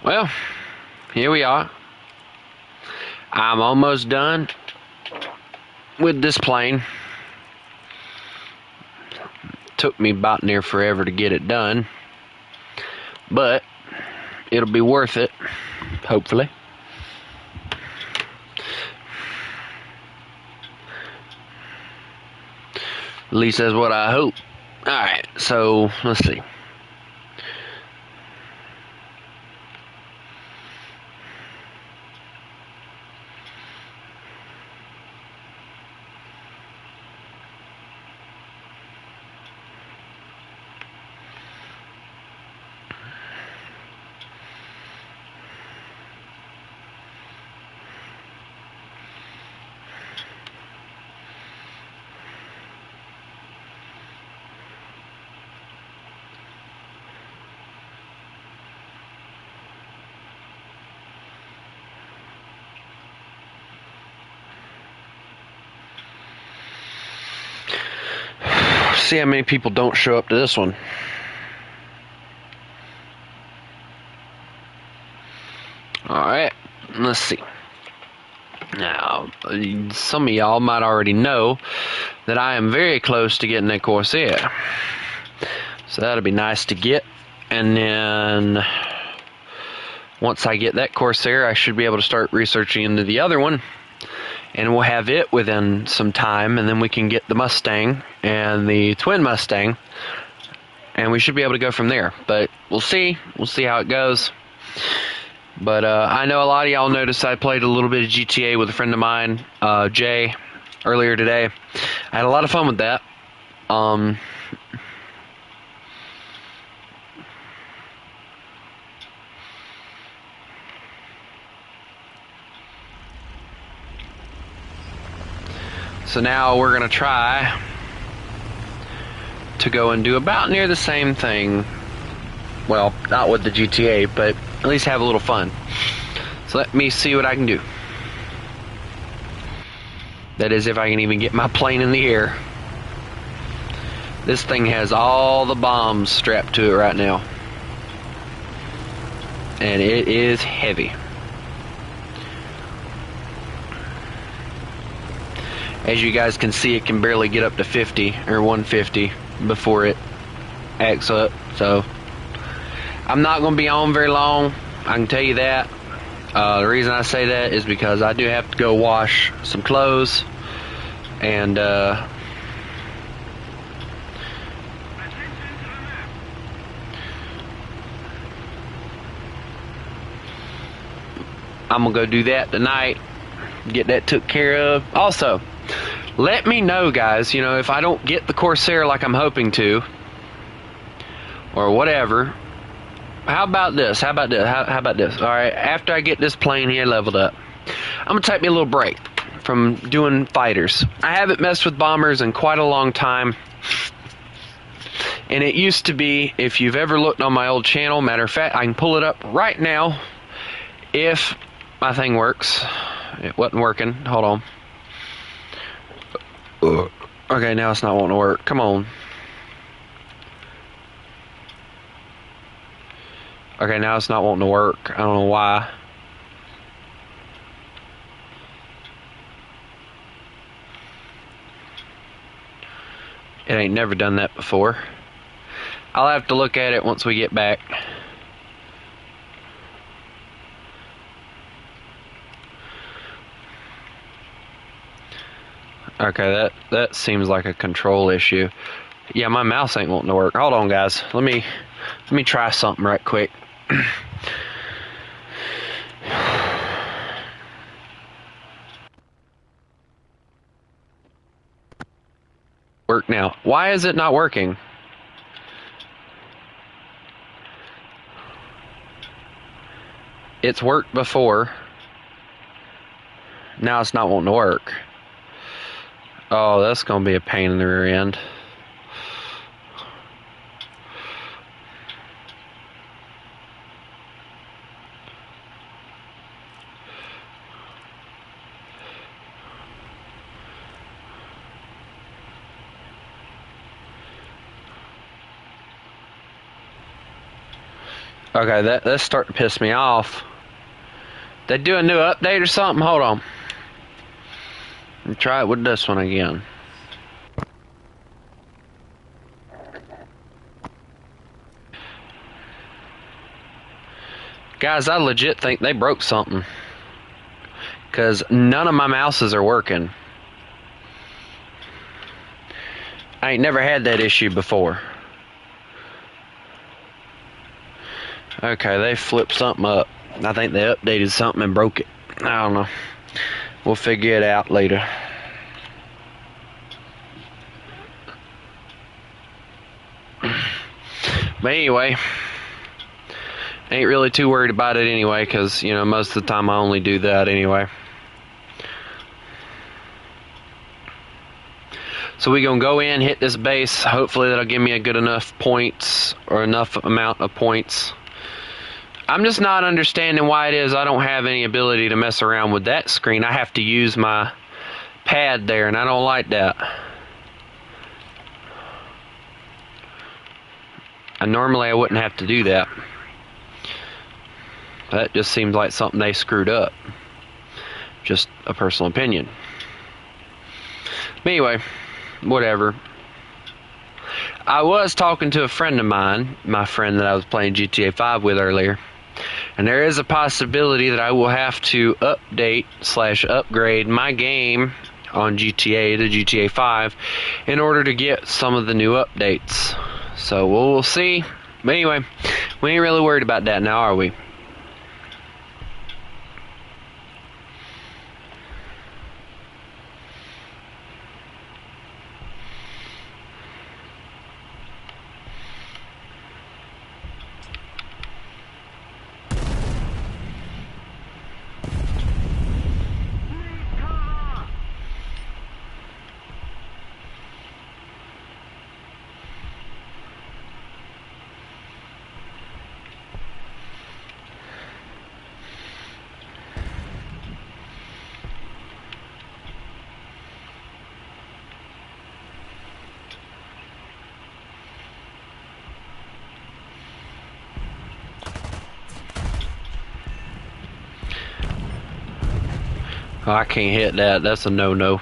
Well, here we are. I'm almost done with this plane. Took me about near forever to get it done, but it'll be worth it, hopefully. At least that's what I hope. Alright, so let's see. See how many people don't show up to this one. Alright, let's see. Now, some of y'all might already know that I am very close to getting that Corsair. So that'll be nice to get. And then once I get that Corsair, I should be able to start researching into the other one. And we'll have it within some time, and then we can get the Mustang and the twin Mustang, and we should be able to go from there. But we'll see how it goes. But I know a lot of y'all noticed I played a little bit of GTA with a friend of mine, Jay, earlier today. I had a lot of fun with that. So now we're going to try to go and do about near the same thing. Well, not with the GTA, but at least have a little fun. So let me see what I can do. That is, if I can even get my plane in the air. This thing has all the bombs strapped to it right now. And it is heavy. As you guys can see, it can barely get up to 50 or 150 before it acts up. So I'm not going to be on very long, I can tell you that. The reason I say that is because I do have to go wash some clothes, and I'm going to go do that tonight, get that took care of. Also, let me know, guys, you know, if I don't get the Corsair like I'm hoping to, or whatever. How about this? How about this? Alright, after I get this plane here leveled up, I'm going to take me a little break from doing fighters. I haven't messed with bombers in quite a long time. And it used to be, if you've ever looked on my old channel, matter of fact, I can pull it up right now if my thing works. It wasn't working. Hold on. Okay, now it's not wanting to work. Come on. Okay, now it's not wanting to work. I don't know why. It ain't never done that before. I'll have to look at it once we get back. Okay, that seems like a control issue. Yeah, my mouse ain't wanting to work. Hold on, guys. Let me try something right quick. Work now. Why is it not working? It's worked before. Now it's not wanting to work. Oh, that's gonna be a pain in the rear end. Okay, that's starting to piss me off. They do a new update or something? Hold on. Let me try it with this one again. Guys, I legit think they broke something. Because none of my mouses are working. I ain't never had that issue before. Okay, they flipped something up. I think they updated something and broke it. I don't know. We'll figure it out later. But anyway, ain't really too worried about it anyway, because, you know, most of the time I only do that anyway. So we gonna go in, hit this base. Hopefully that'll give me a good enough points, or enough amount of points. I'm just not understanding why it is I don't have any ability to mess around with that screen. I have to use my pad there, and I don't like that. And normally I wouldn't have to do that. That just seems like something they screwed up. Just a personal opinion. But anyway, whatever. I was talking to a friend of mine, my friend that I was playing GTA 5 with earlier, and there is a possibility that I will have to update/upgrade my game on GTA to GTA 5 in order to get some of the new updates. So we'll see. But anyway, we ain't really worried about that now, are we? Oh, I can't hit that. That's a no-no.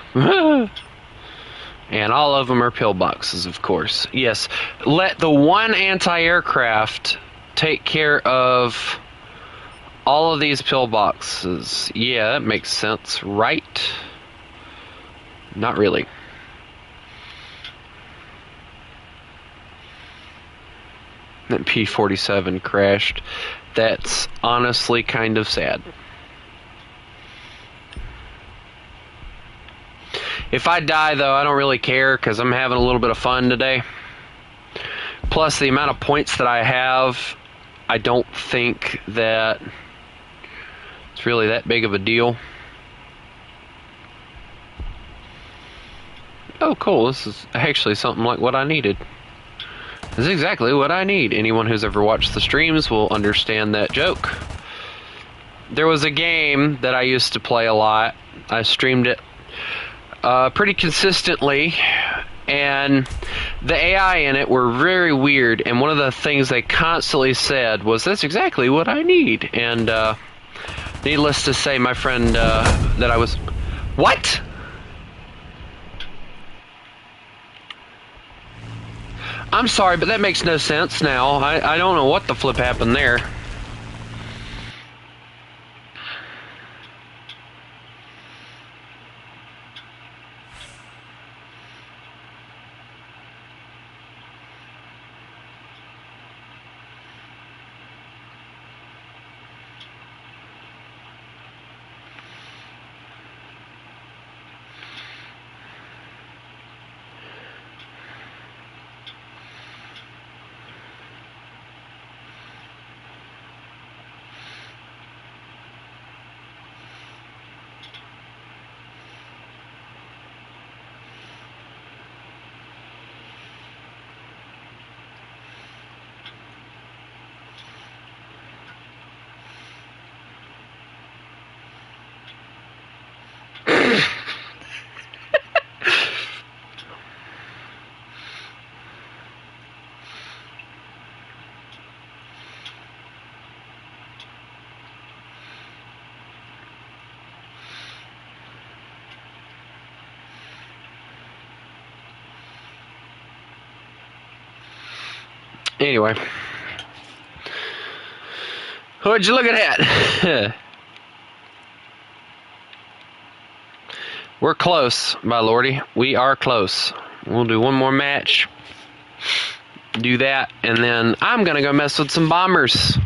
And all of them are pillboxes, of course. Yes, let the one anti-aircraft take care of all of these pillboxes. Yeah, that makes sense, right? Not really. That P-47 crashed. That's honestly kind of sad. If I die, though, I don't really care because I'm having a little bit of fun today. Plus, the amount of points that I have, I don't think that it's really that big of a deal. Oh, cool. This is actually something like what I needed. This is exactly what I need. Anyone who's ever watched the streams will understand that joke. There was a game that I used to play a lot. I streamed it pretty consistently, and the AI in it were very weird, and one of the things they constantly said was, that's exactly what I need. And needless to say, my friend that I was... What? I'm sorry, but that makes no sense now. I don't know what the flip happened there. Anyway. Would you look at that? We're close, my lordy. We are close. We'll do one more match. Do that, and then I'm gonna go mess with some bombers.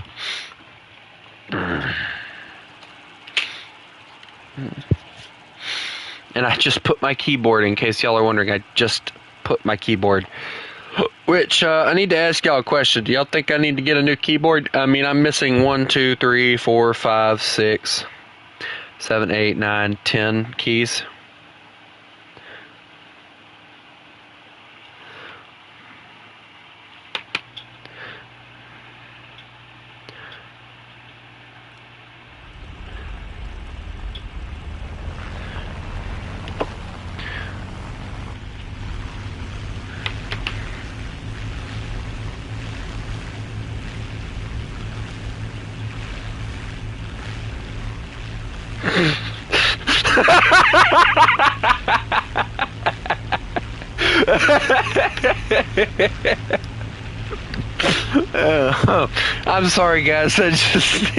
And I just put my keyboard, in case y'all are wondering, I just put my keyboard. Which, I need to ask y'all a question. Do y'all think I need to get a new keyboard? I mean, I'm missing 1, 2, 3, 4, 5, 6, 7, 8, 9, 10 keys. I'm sorry, guys. I just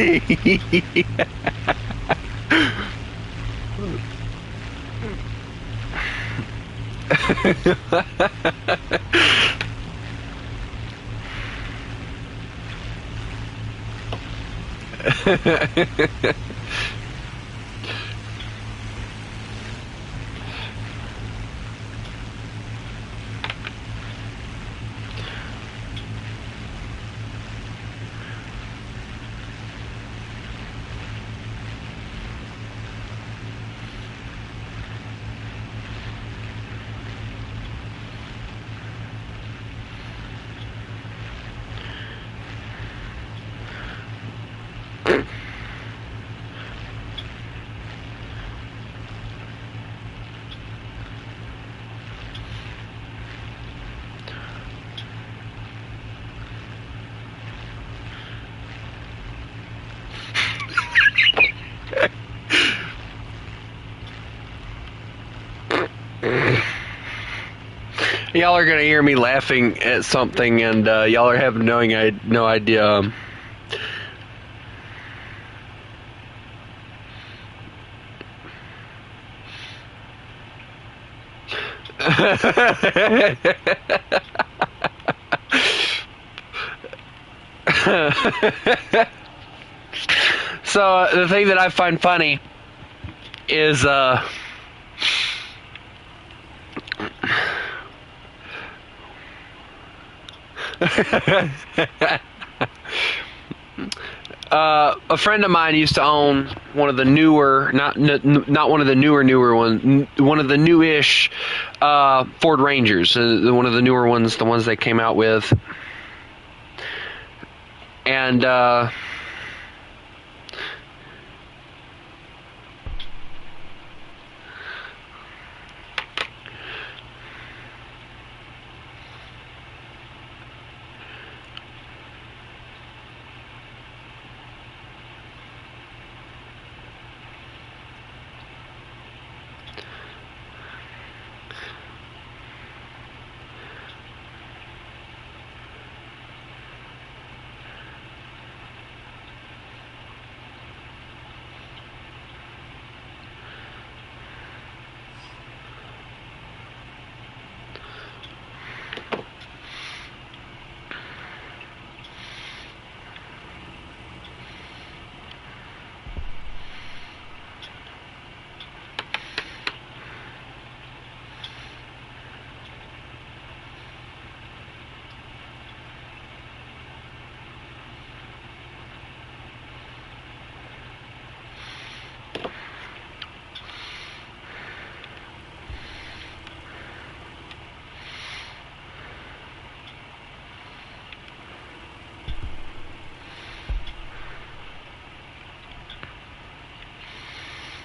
y'all are gonna hear me laughing at something, and y'all are having no idea. So the thing that I find funny is a friend of mine used to own one of the newer, not one of the newer ones, one of the newish Ford Rangers, one of the newer ones, the ones they came out with, and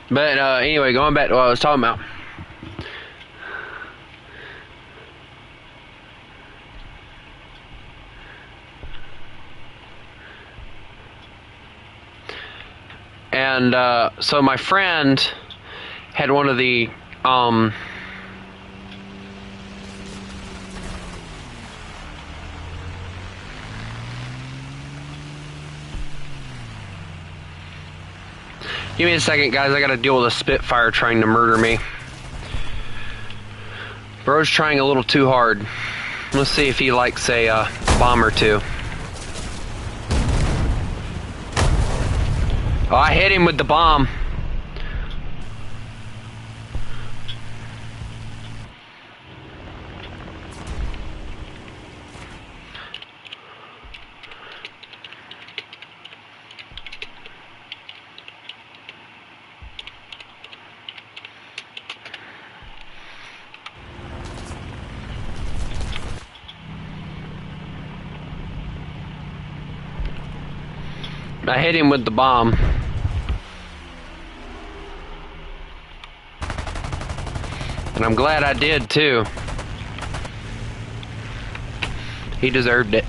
but anyway, going back to what I was talking about. And so my friend had one of the Give me a second, guys. I gotta deal with a Spitfire trying to murder me. Bro's trying a little too hard. Let's see if he likes a bomb or two. Oh, I hit him with the bomb. I hit him with the bomb. And I'm glad I did too. He deserved it.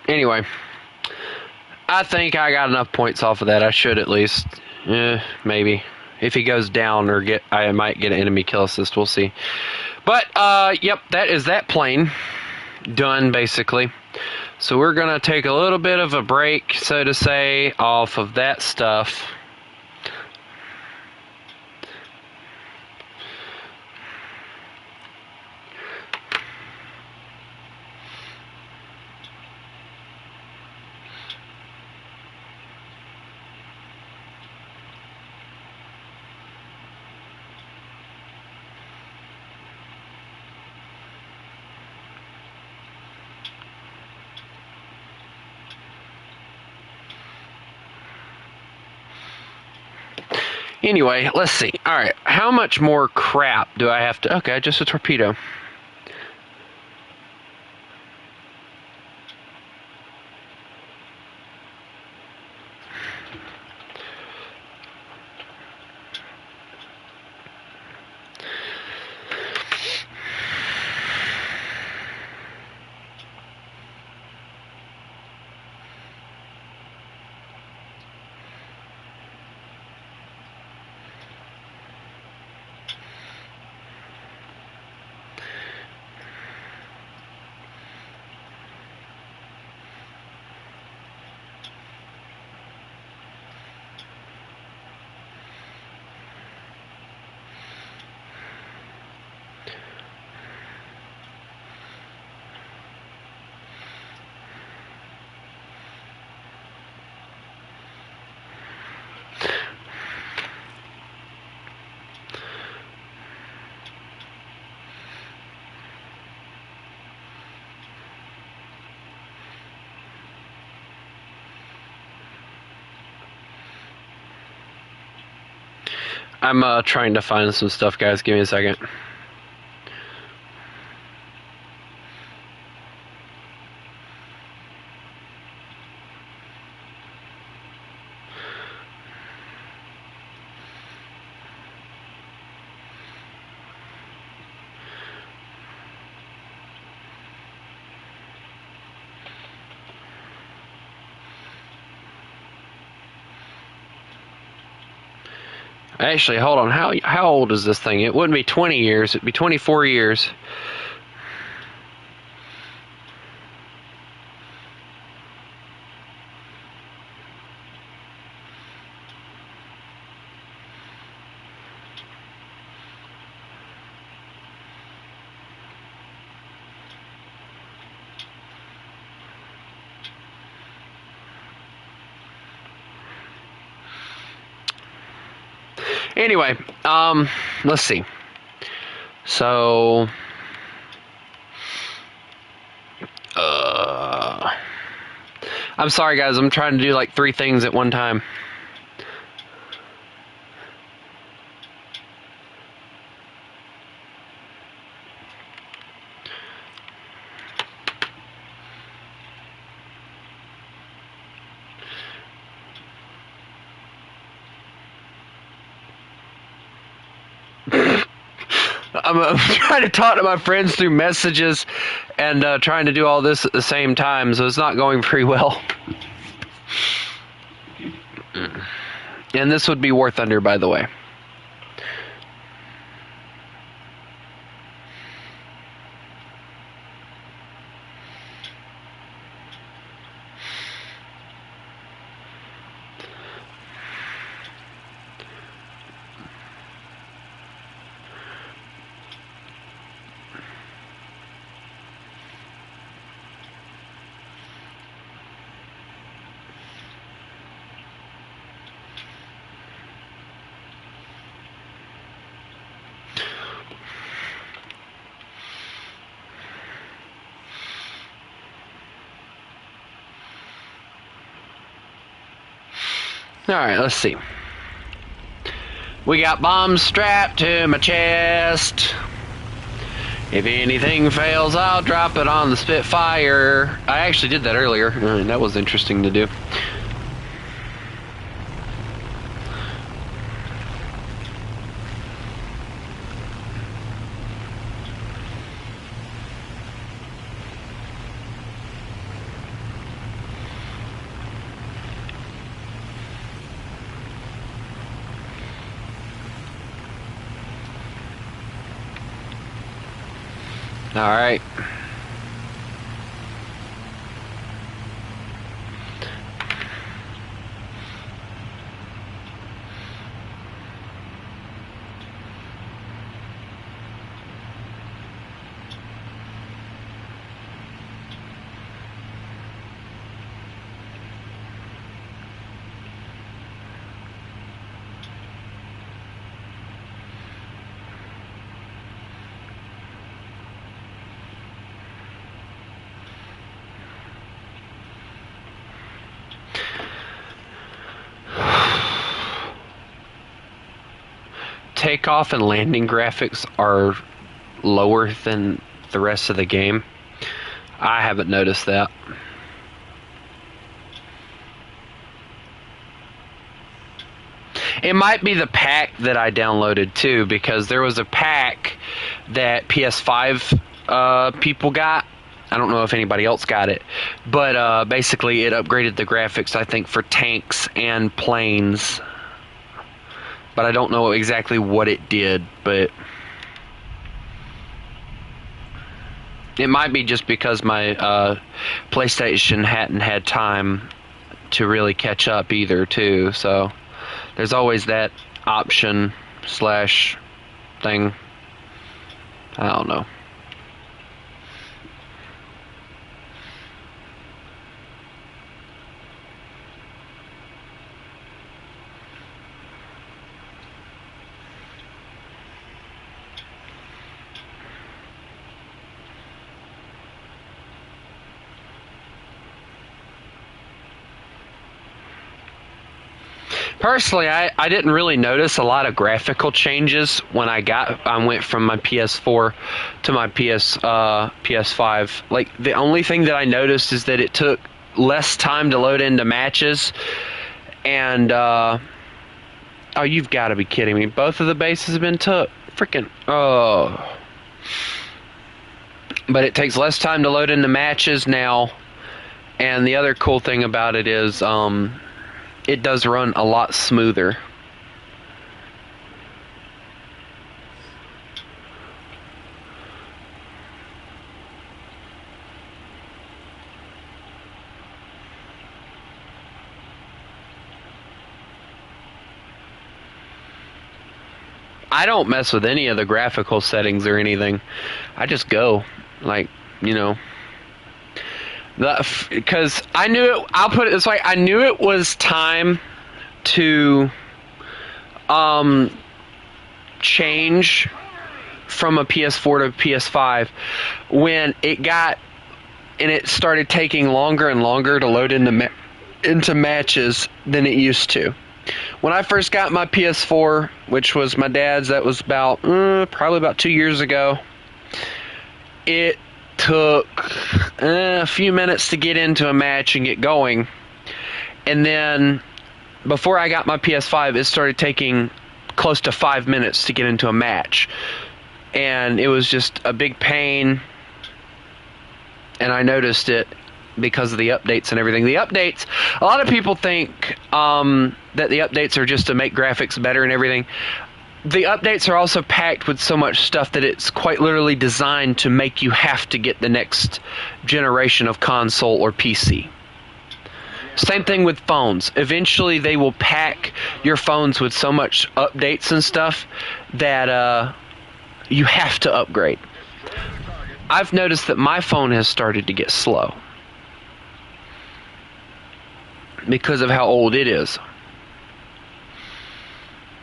Anyway, I think I got enough points off of that. I should at least. Maybe. If he goes down or I might get an enemy kill assist. We'll see. But, yep, that is that plane. Done, basically. So we're going to take a little bit of a break, so to say, off of that stuff. Anyway, let's see. Alright, how much more crap do I have to... Okay, just a torpedo. I'm trying to find some stuff, guys. Give me a second. Actually, hold on. How old is this thing? It wouldn't be 20 years. It'd be 24 years. Anyway, let's see. So, I'm sorry guys, I'm trying to do like 3 things at one time. I'm trying to talk to my friends through messages and trying to do all this at the same time, so it's not going very well. And this would be War Thunder, by the way. Alright, let's see. We got bombs strapped to my chest. If anything fails, I'll drop it on the Spitfire. I actually did that earlier. That was interesting to do. All right. Takeoff and landing graphics are lower than the rest of the game. I haven't noticed that. It might be the pack that I downloaded too, because there was a pack that PS5 people got. I don't know if anybody else got it, but basically it upgraded the graphics, I think, for tanks and planes. But I don't know exactly what it did, but it might be just because my PlayStation hadn't had time to really catch up either, too. So there's always that option slash thing. I don't know. Personally, I didn't really notice a lot of graphical changes when I went from my PS4 to my PS5. Like, the only thing that I noticed is that it took less time to load into matches, and oh, you've got to be kidding me! Both of the bases have been took. Freaking oh! But it takes less time to load into matches now, and the other cool thing about it is it does run a lot smoother. I don't mess with any of the graphical settings or anything. I just go, like, you know. Because I knew it. I'll put it this way: I knew it was time to change from a PS4 to a PS5 when it started taking longer and longer to load into matches than it used to. When I first got my PS4, which was my dad's, that was probably about 2 years ago, it took a few minutes to get into a match and get going. And then before I got my PS5, it started taking close to 5 minutes to get into a match. And it was just a big pain. And I noticed it because of the updates and everything. The updates, a lot of people think that the updates are just to make graphics better and everything. The updates are also packed with so much stuff that it's quite literally designed to make you have to get the next generation of console or PC. Same thing with phones. Eventually they will pack your phones with so much updates and stuff that you have to upgrade. I've noticed that my phone has started to get slow because of how old it is.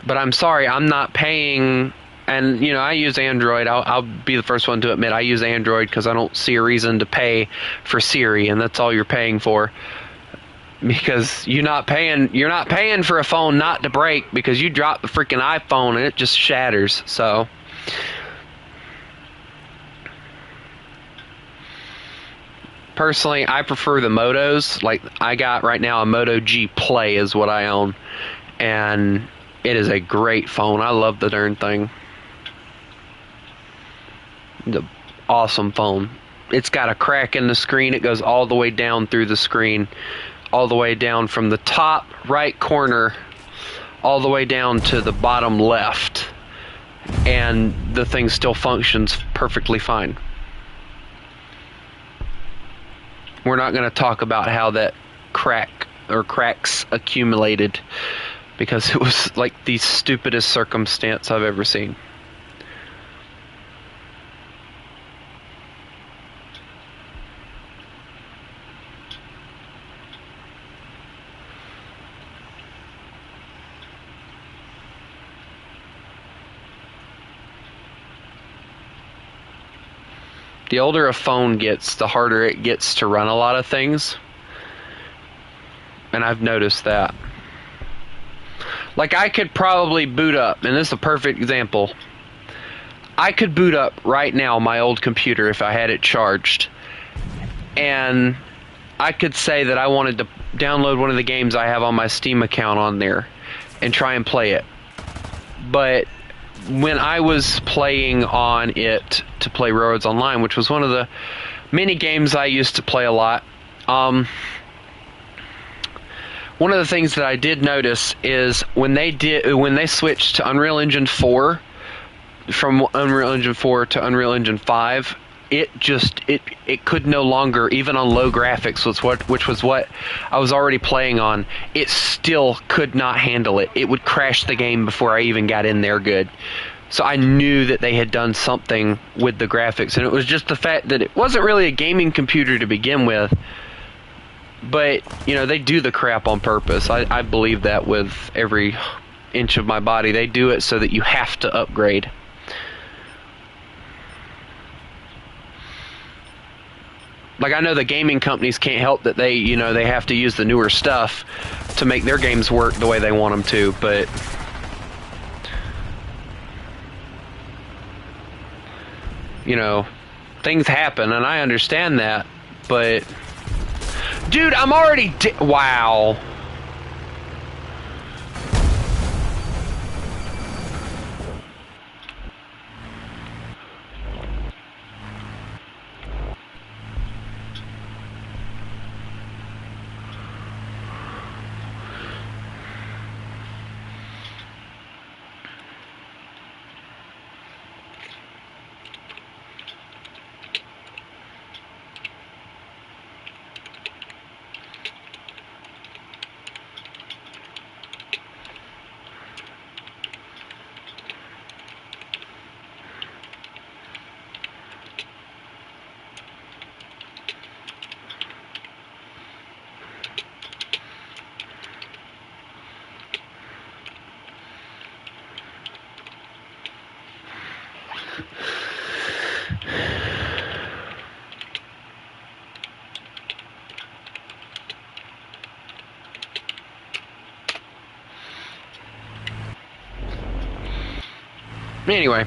But I'm sorry, I'm not paying, and I use Android. I'll be the first one to admit I use Android because I don't see a reason to pay for Siri, and that's all you're paying for. Because you're not paying for a phone not to break, because you drop the freaking iPhone and it just shatters. So personally, I prefer the Motos. Like I got right now a Moto G Play is what I own, and it is a great phone. I love the darn thing. The awesome phone. It's got a crack in the screen. It goes all the way down through the screen, all the way down from the top right corner all the way down to the bottom left, and the thing still functions perfectly fine. We're not going to talk about how that cracks accumulated, because it was like the stupidest circumstance I've ever seen. The older a phone gets, the harder it gets to run a lot of things. And I've noticed that. Like I could probably boot up, and this is a perfect example. I could boot up right now my old computer if I had it charged. And I could say that I wanted to download one of the games I have on my Steam account on there and try and play it. But when I was playing on it to play Railroads Online, which was one of the many games I used to play a lot, one of the things that I did notice is when they switched to Unreal Engine 4, from Unreal Engine 4 to Unreal Engine 5, it could no longer, even on low graphics, which was what I was already playing on, it still could not handle it. It would crash the game before I even got in there good. So I knew that they had done something with the graphics, and it was just the fact that it wasn't really a gaming computer to begin with. But, they do the crap on purpose. I believe that with every inch of my body. They do it so that you have to upgrade. Like, I know the gaming companies can't help that they have to use the newer stuff to make their games work the way they want them to, but things happen, and I understand that, but dude, I'm already wow. Anyway.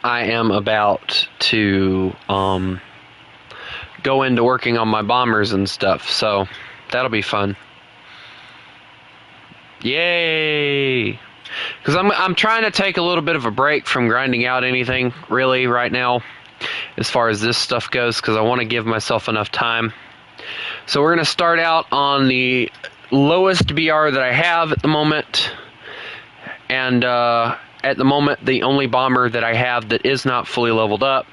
I am about to go into working on my bombers and stuff, so that'll be fun. Yay! Because I'm trying to take a little bit of a break from grinding out anything really right now, as far as this stuff goes, because I want to give myself enough time. So we're going to start out on the lowest BR that I have at the moment, and at the moment, the only bomber that I have that is not fully leveled up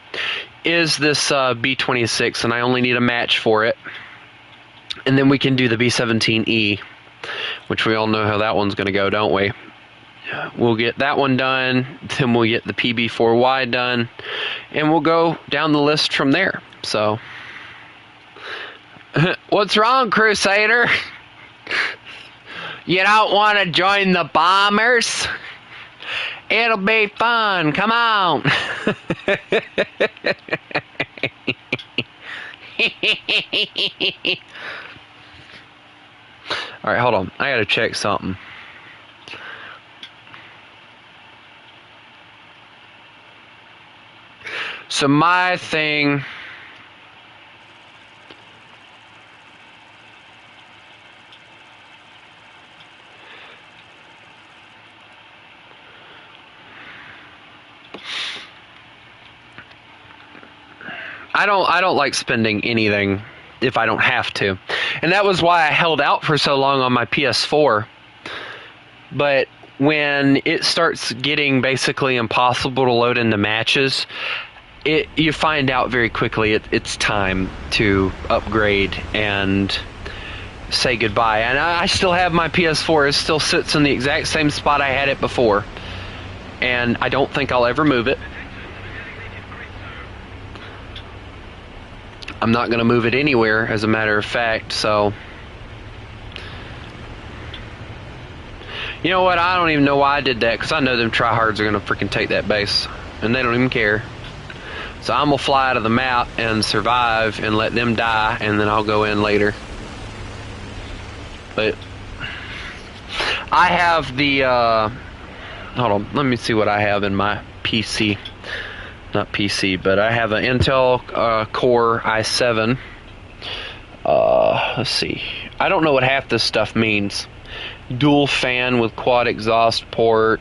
is this B-26, and I only need a match for it. And then we can do the B-17E, which we all know how that one's going to go, don't we? We'll get that one done, then we'll get the PB-4Y done, and we'll go down the list from there. So, what's wrong, Crusader? You don't want to join the bombers? It'll be fun. Come on. All right, hold on. I gotta check something. So my thing... I don't like spending anything if I don't have to. And that was why I held out for so long on my PS4. But when it starts getting basically impossible to load into matches, you find out very quickly it's time to upgrade and say goodbye. And I still have my PS4. It still sits in the exact same spot I had it before. And I don't think I'll ever move it. I'm not going to move it anywhere, as a matter of fact, so... You know what, I don't even know why I did that, because I know them tryhards are going to freaking take that base, and they don't even care. So I'm going to fly out of the map and survive and let them die, and then I'll go in later. But... I have the, hold on, let me see what I have in my PC. Not PC, but I have an Intel Core i7. Let's see. I don't know what half this stuff means. Dual fan with quad exhaust port.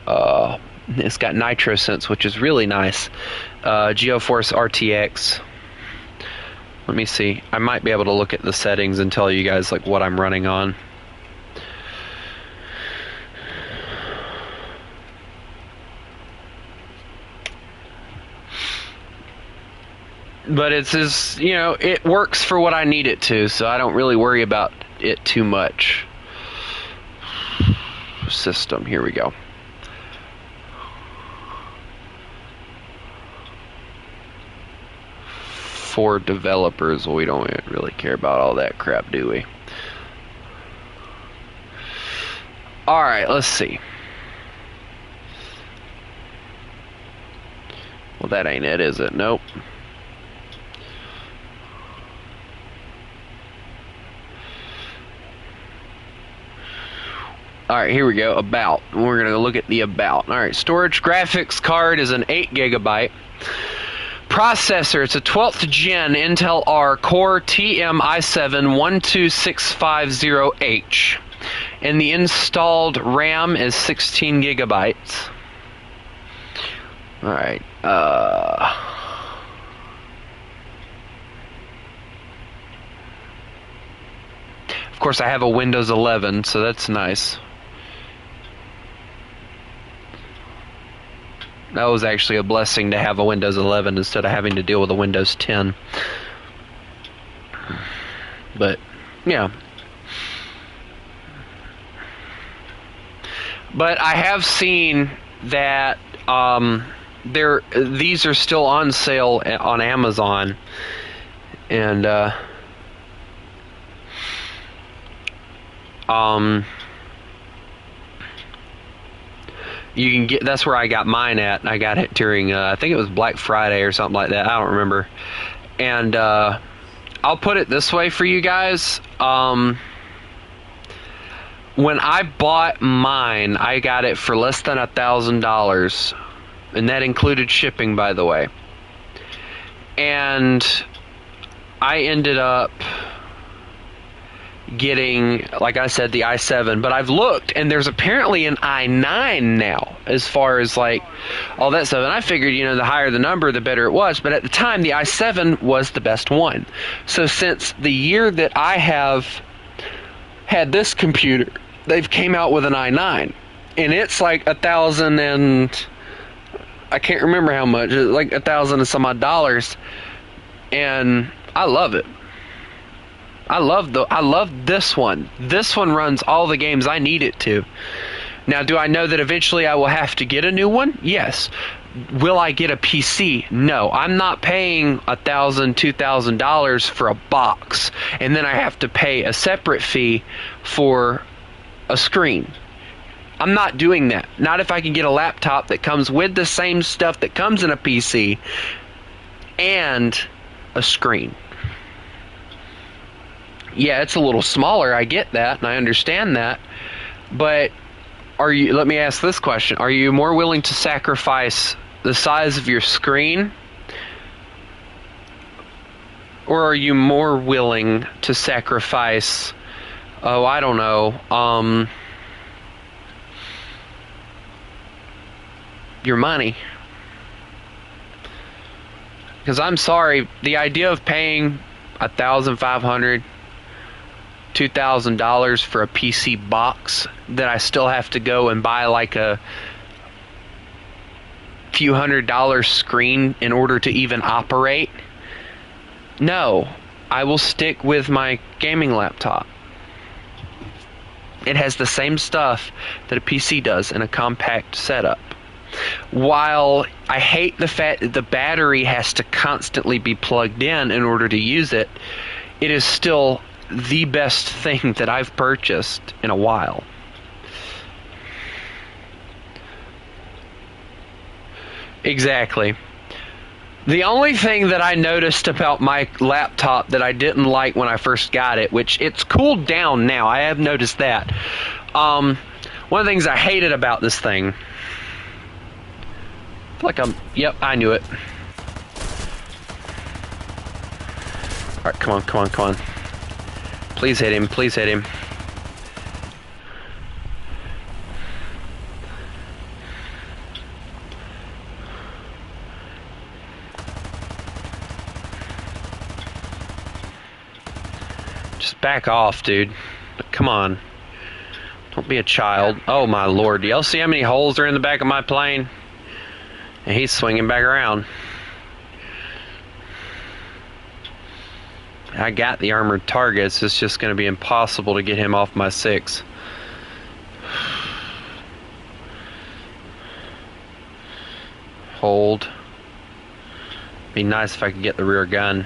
It's got nitro sense, which is really nice. GeoForce RTX. Let me see. I might be able to look at the settings and tell you guys like what I'm running on. But it's just, you know, it works for what I need it to, so I don't really worry about it too much. System, here we go. For developers, well, we don't really care about all that crap, do we? Alright, let's see. Well, that ain't it, is it? Nope. Alright, here we go. About. We're going to look at the about. Alright, storage graphics card is an 8 gigabyte. Processor, it's a 12th gen Intel R Core TM i7 12650H. And the installed RAM is 16 gigabytes. Alright, of course I have a Windows 11, so that's nice. That was actually a blessing to have a Windows 11 instead of having to deal with a Windows 10. But, yeah. But I have seen that these are still on sale on Amazon, and you can get, that's where I got mine at. I got it during I think it was Black Friday or something like that. I don't remember. And I'll put it this way for you guys. when I bought mine, I got it for less than $1,000, and that included shipping, by the way. And I ended up getting, like I said, the i7, but I've looked and there's apparently an i9 now, as far as like all that stuff. And I figured, you know, the higher the number, the better it was. But at the time, the i7 was the best one. So since the year that I have had this computer, they've came out with an i9, and it's like 1,000 and I can't remember how much, like 1,000 and some odd dollars, and I love it. I love this one. This one runs all the games I need it to. Now, do I know that eventually I will have to get a new one? Yes. Will I get a PC? No. I'm not paying $1,000, $2,000 for a box, and then I have to pay a separate fee for a screen. I'm not doing that. Not if I can get a laptop that comes with the same stuff that comes in a PC and a screen. Yeah, it's a little smaller, I get that, and I understand that, but let me ask this question. Are you more willing to sacrifice the size of your screen, or are you more willing to sacrifice, oh, I don't know, your money? Because I'm sorry, the idea of paying $1,500, $2,000 for a PC box that I still have to go and buy like a few $100 screen in order to even operate. No, I will stick with my gaming laptop. It has the same stuff that a PC does in a compact setup. While I hate the fact that the battery has to constantly be plugged in order to use it, it is still the best thing that I've purchased in a while. Exactly. The only thing that I noticed about my laptop that I didn't like when I first got it, which it's cooled down now, I have noticed that. One of the things I hated about this thing, I feel like yep, I knew it. Alright, come on, come on, come on. Please hit him, please hit him. Just back off, dude. Come on. Don't be a child. Oh my lord, do y'all see how many holes are in the back of my plane? And he's swinging back around. I got the armored targets. It's just going to be impossible to get him off my 6. Hold. Be nice if I could get the rear gun.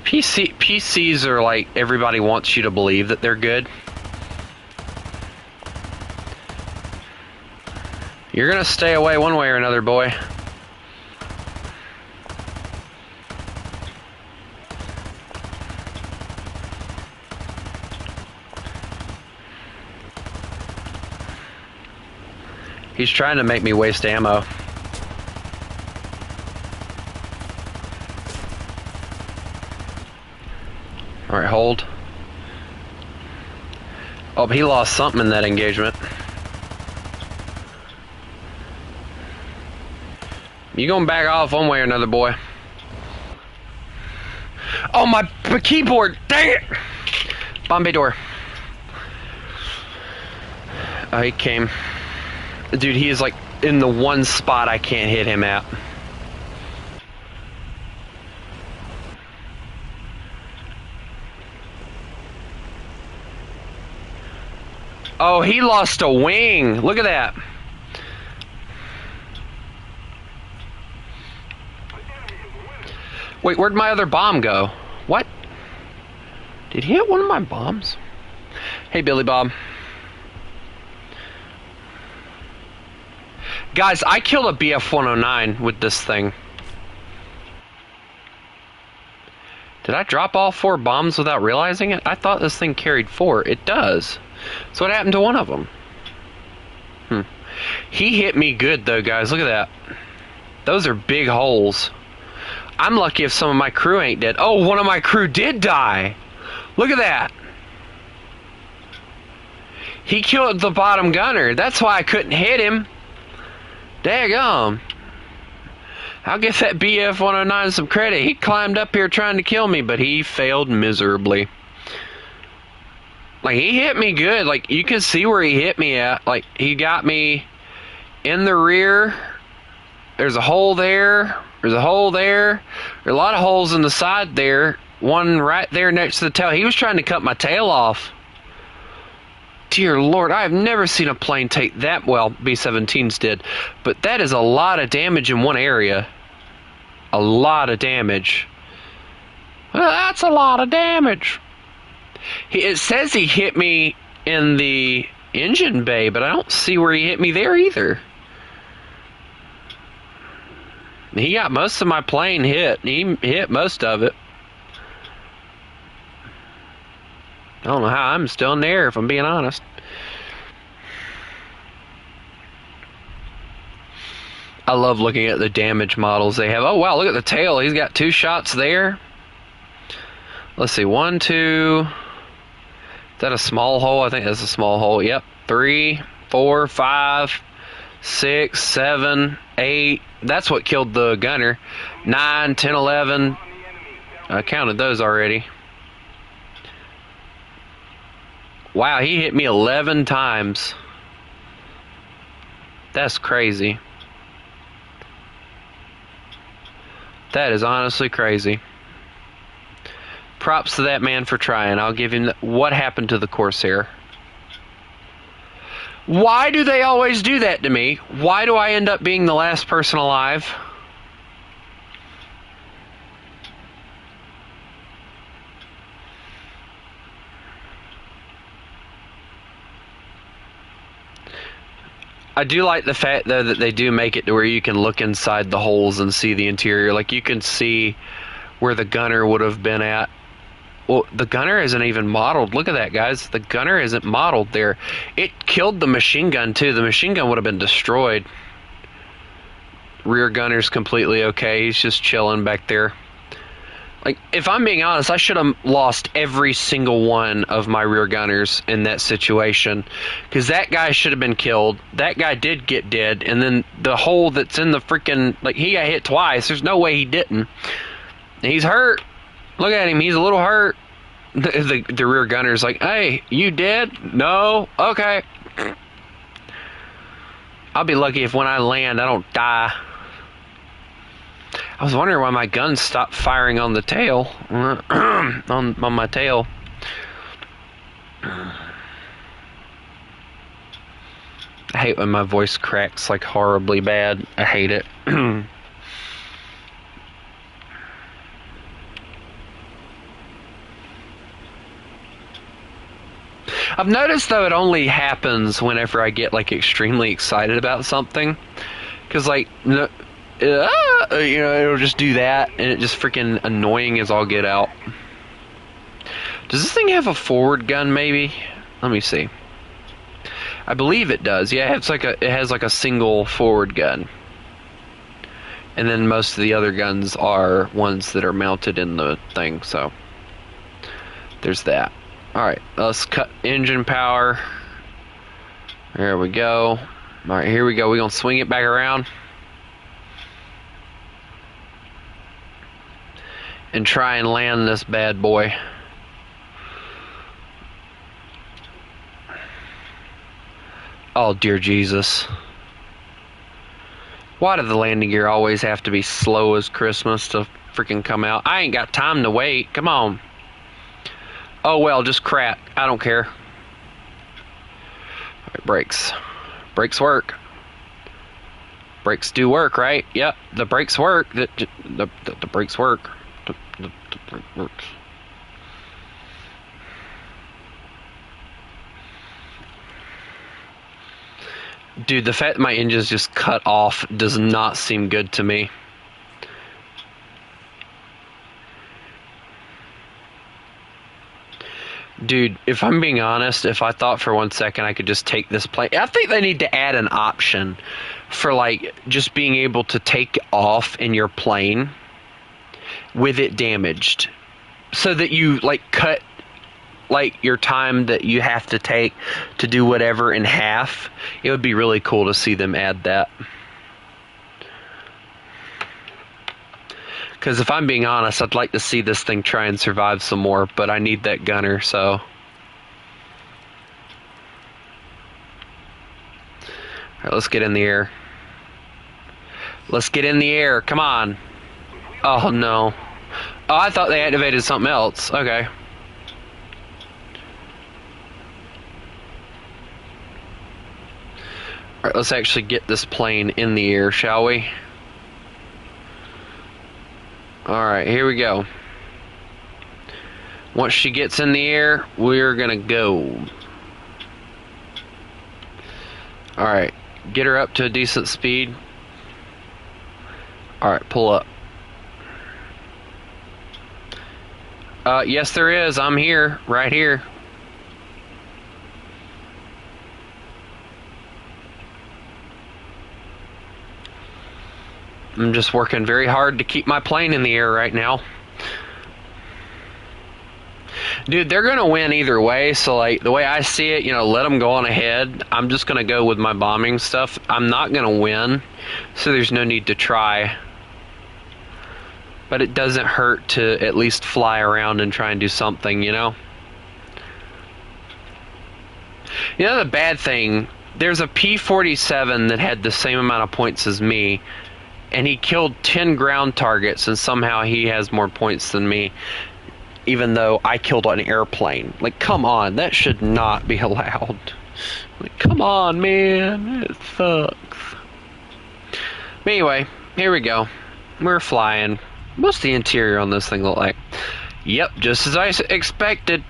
PCs are like, everybody wants you to believe that they're good. You're going to stay away one way or another, boy. He's trying to make me waste ammo. Alright, hold. Oh, but he lost something in that engagement. You gonna back off one way or another, boy. Oh, my keyboard! Dang it! Bombay door. Oh, he came. Dude, he is like in the one spot I can't hit him at. Oh, he lost a wing. Look at that. Wait, where'd my other bomb go? What? Did he hit one of my bombs? Hey, Billy Bob. Guys, I killed a BF-109 with this thing. Did I drop all 4 bombs without realizing it? I thought this thing carried 4. It does. So what happened to one of them? He hit me good though, guys. Look at that. Those are big holes. I'm lucky if some of my crew ain't dead. Oh, one of my crew did die. Look at that. He killed the bottom gunner. That's why I couldn't hit him. Daggum. I'll give that BF 109 some credit. He climbed up here trying to kill me, but he failed miserably. Like, he hit me good. Like, you can see where he hit me at. Like, he got me in the rear. There's a hole there. There's a hole there. There are a lot of holes in the side there. One right there next to the tail. He was trying to cut my tail off. Dear Lord, I have never seen a plane take that well. B-17s did. But that is a lot of damage in one area. A lot of damage. Well, that's a lot of damage. It says he hit me in the engine bay, but I don't see where he hit me there either. He got most of my plane hit. He hit most of it. I don't know how I'm still in the air, if I'm being honest. I love looking at the damage models they have. Oh, wow, look at the tail. He's got 2 shots there. Let's see, 1, 2. Is that a small hole? I think that's a small hole. Yep. 3, 4, 5, 6, 7, 8. That's what killed the gunner. 9, 10, 11. I counted those already. Wow, he hit me 11 times. That's crazy. That is honestly crazy. Props to that man for trying. I'll give him what happened to the Corsair? Why do they always do that to me? Why do I end up being the last person alive? I do like the fact, though, that they do make it to where you can look inside the holes and see the interior. Like, you can see where the gunner would have been at. Well, the gunner isn't even modeled. Look at that, guys. The gunner isn't modeled there. It killed the machine gun, too. The machine gun would have been destroyed. Rear gunner's completely okay. He's just chilling back there. Like, if I'm being honest, I should have lost every single one of my rear gunners in that situation. Because that guy should have been killed. That guy did get dead. And then the hole that's in the freaking... Like, he got hit twice. There's no way he didn't. He's hurt. Look at him. He's a little hurt. The rear gunner's like, hey, you dead? No? Okay. I'll be lucky if when I land, I don't die. I was wondering why my gun stopped firing on the tail. on my tail. I hate when my voice cracks like horribly bad. I hate it. I've noticed, though, it only happens whenever I get, like, extremely excited about something. Because, like, it'll just do that, and it just freaking annoying as all get out. Does this thing have a forward gun, maybe? Let me see. I believe it does. Yeah, it has like a single forward gun. And then most of the other guns are ones that are mounted in the thing, so there's that. Alright, let's cut engine power. There we go. Alright, here we go. We're going to swing it back around. And try and land this bad boy. Oh, dear Jesus. Why did the landing gear always have to be slow as Christmas to freaking come out? I ain't got time to wait. Come on. Oh, well, just crap. I don't care. Alright, brakes. Brakes work. Brakes do work, right? Yep, the brakes work. The brakes work. The brake works. Dude, the fact that my engine's just cut off does not seem good to me. Dude, if I'm being honest, if I thought for 1 second I could just take this plane, I think they need to add an option for like just being able to take off in your plane with it damaged, so that you like cut like your time that you have to take to do whatever in half. It would be really cool to see them add that. Because if I'm being honest, I'd like to see this thing try and survive some more, but I need that gunner, so. Alright, let's get in the air. Let's get in the air, come on. Oh no. Oh, I thought they activated something else. Okay. Alright, let's actually get this plane in the air, shall we? Alright, here we go. Once she gets in the air, we're gonna go. Alright, get her up to a decent speed. Alright, pull up. Yes there is, I'm here, right here. I'm just working very hard to keep my plane in the air right now. Dude, they're going to win either way, so like the way I see it, you know, let them go on ahead. I'm just going to go with my bombing stuff. I'm not going to win, so there's no need to try. But it doesn't hurt to at least fly around and try and do something, you know? You know the bad thing, there's a P-47 that had the same amount of points as me, and he killed 10 ground targets, and somehow he has more points than me, even though I killed an airplane. Like, come on, that should not be allowed. Like, come on, man, it sucks. But anyway, here we go. We're flying. What's the interior on this thing look like? Yep, just as I expected.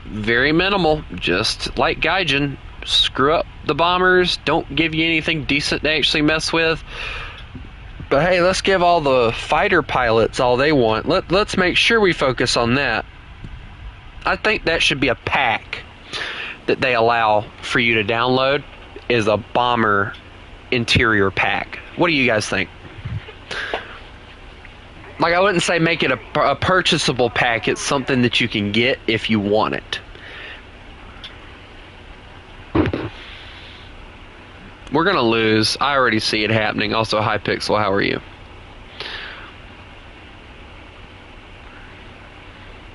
Very minimal, just like Gaijin. Screw up the bombers, don't give you anything decent to actually mess with. But hey, let's give all the fighter pilots all they want. Let's make sure we focus on that. I think that should be a pack that they allow for you to download, is a bomber interior pack. What do you guys think? Like, I wouldn't say make it a purchasable pack. It's something that you can get if you want it. We're going to lose. I already see it happening. Also, Hypixel, how are you?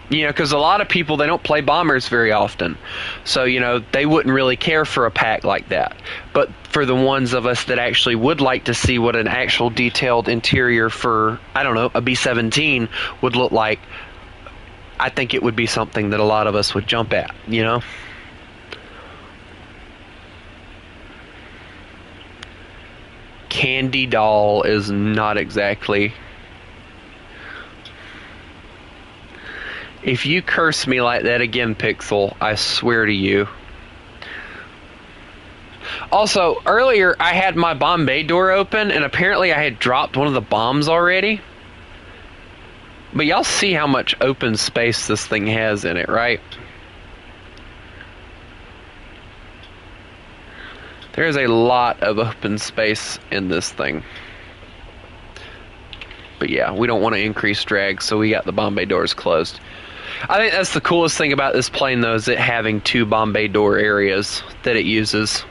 You know, because a lot of people, they don't play bombers very often. So, you know, they wouldn't really care for a pack like that. But for the ones of us that actually would like to see what an actual detailed interior for, I don't know, a B-17 would look like, I think it would be something that a lot of us would jump at, you know? Candy doll is not exactly. If you curse me like that again, Pixel, I swear to you. Also, earlier I had my bomb bay door open, and apparently I had dropped one of the bombs already. But y'all see how much open space this thing has in it, right? There is a lot of open space in this thing. But yeah, we don't want to increase drag, so we got the bomb bay doors closed. I think that's the coolest thing about this plane, though, is it having 2 bomb bay door areas that it uses.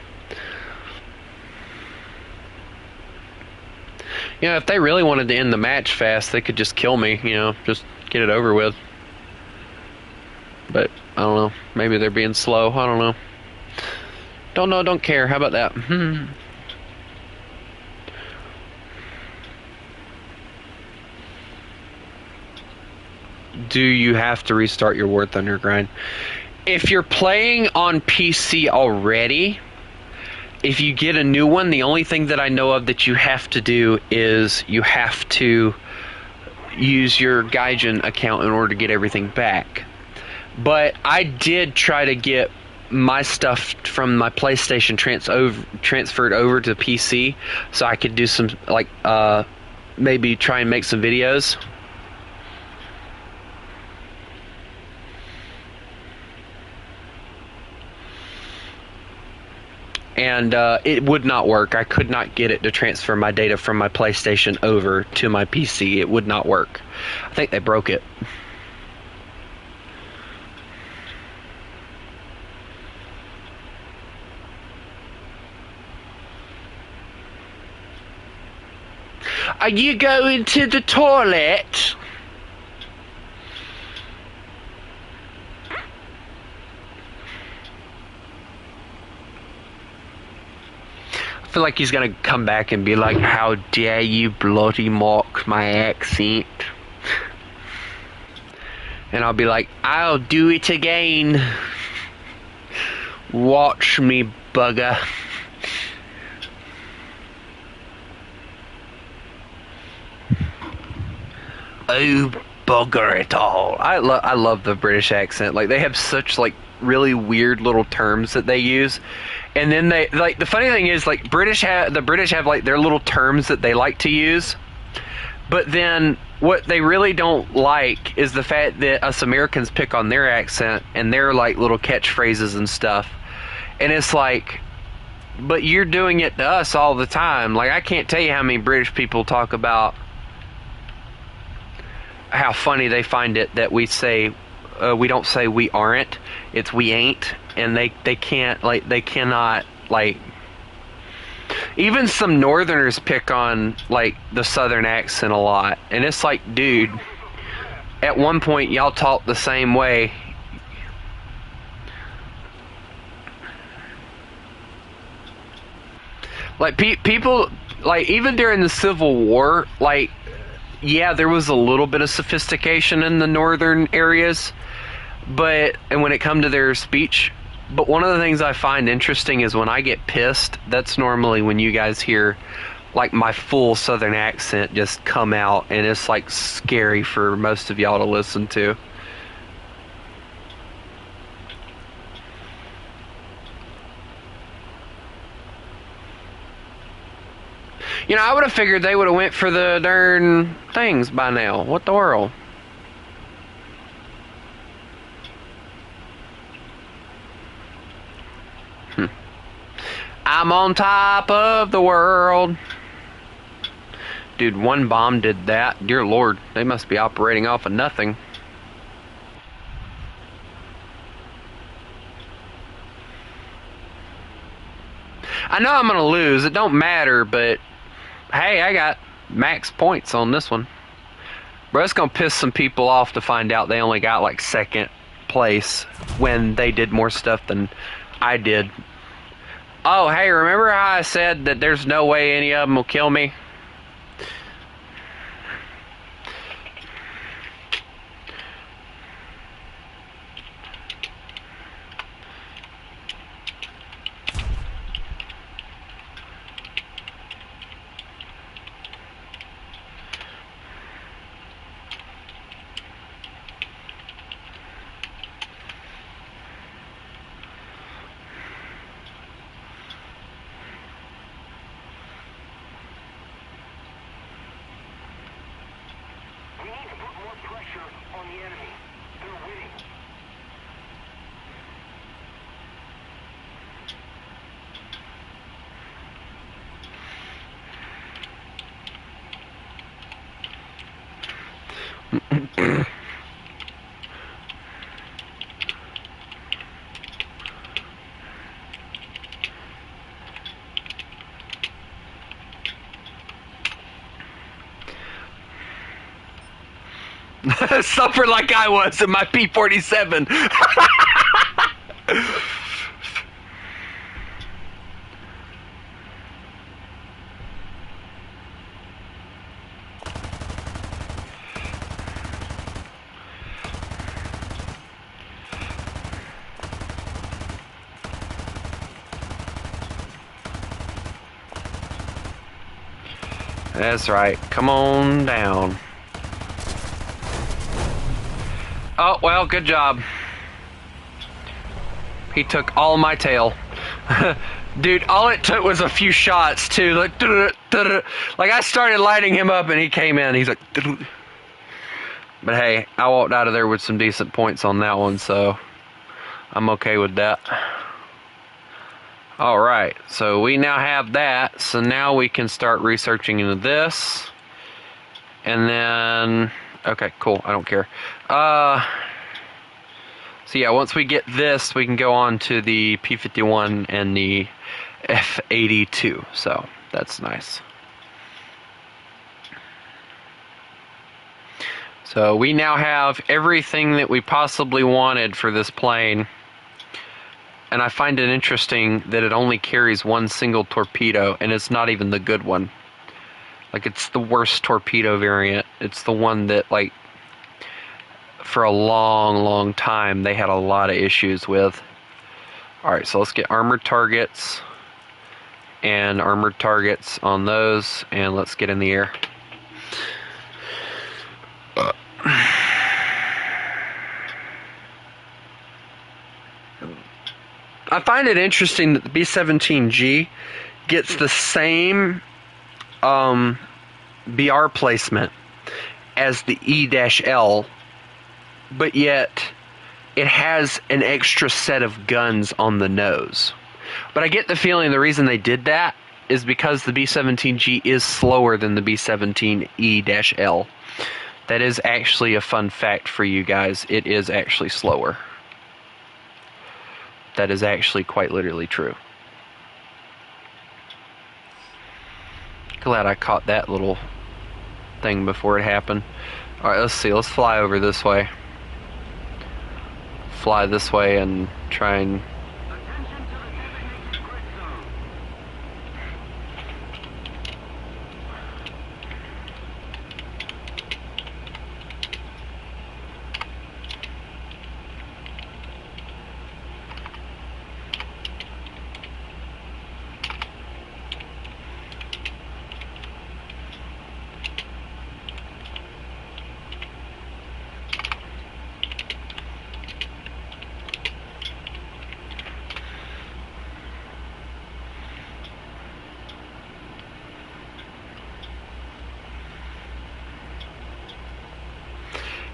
You know, if they really wanted to end the match fast, they could just kill me, you know, just get it over with. But, I don't know, maybe they're being slow, I don't know. Don't know, don't care, how about that? Do you have to restart your War Thunder grind? If you're playing on PC already, if you get a new one, the only thing that I know of that you have to do is you have to use your Gaijin account in order to get everything back. But I did try to get my stuff from my PlayStation transferred over to PC, so I could do some, like, maybe try and make some videos. and it would not work. I could not get it to transfer my data from my PlayStation over to my PC. It would not work. I think they broke it. Are you going to the toilet? I feel like he's gonna come back and be like, how dare you bloody mock my accent? And I'll be like, I'll do it again. Watch me, bugger. Oh, bugger it all. I love the British accent. Like, they have such, like, really weird little terms that they use. And then they, like, the funny thing is, like, the British have, like, their little terms that they like to use. But then what they really don't like is the fact that us Americans pick on their accent and their, like, little catchphrases and stuff. And it's like, but you're doing it to us all the time. Like, I can't tell you how many British people talk about how funny they find it that we say, we don't say we aren't, it's we ain't. And they can't, like, they cannot, like, even some northerners pick on, like, the southern accent a lot. And it's like, dude, at one point y'all talk the same way. Like, people, like, even during the Civil War, like, yeah, there was a little bit of sophistication in the northern areas, and when it come to their speech, but one of the things I find interesting is when I get pissed, that's normally when you guys hear, like, my full southern accent just come out, and it's, like, scary for most of y'all to listen to. You know, I would have figured they would have went for the darn things by now. What the world? I'm on top of the world. Dude, one bomb did that. Dear Lord, they must be operating off of nothing. I know I'm gonna lose. It don't matter, but hey, I got max points on this one. Bro, it's gonna piss some people off to find out they only got, like, second place when they did more stuff than I did. Oh, hey, remember how I said that there's no way any of them will kill me? Suffer like I was in my P-47. That's right. Come on down. Oh, well, good job. He took all my tail. Dude, all it took was a few shots, too. Like, like, I started lighting him up, and he came in. He's like... But hey, I walked out of there with some decent points on that one, so... I'm okay with that. Alright, so we now have that, so now we can start researching into this. And then, okay, cool, I don't care. So yeah, once we get this, we can go on to the P-51 and the F-82, so that's nice. So we now have everything that we possibly wanted for this plane. And I find it interesting that it only carries one single torpedo, and it's not even the good one. Like, it's the worst torpedo variant. It's the one that, like, for a long time, they had a lot of issues with. Alright, so let's get armored targets and armored targets on those, and let's get in the air. I find it interesting that the B-17G gets the same BR placement as the E-L, but yet it has an extra set of guns on the nose. But I get the feeling the reason they did that is because the B-17G is slower than the B-17E-L. That is actually a fun fact for you guys. It is actually slower. That is actually quite literally true. Glad I caught that little thing before it happened. Alright, let's see. Let's fly over this way. Fly this way and try and...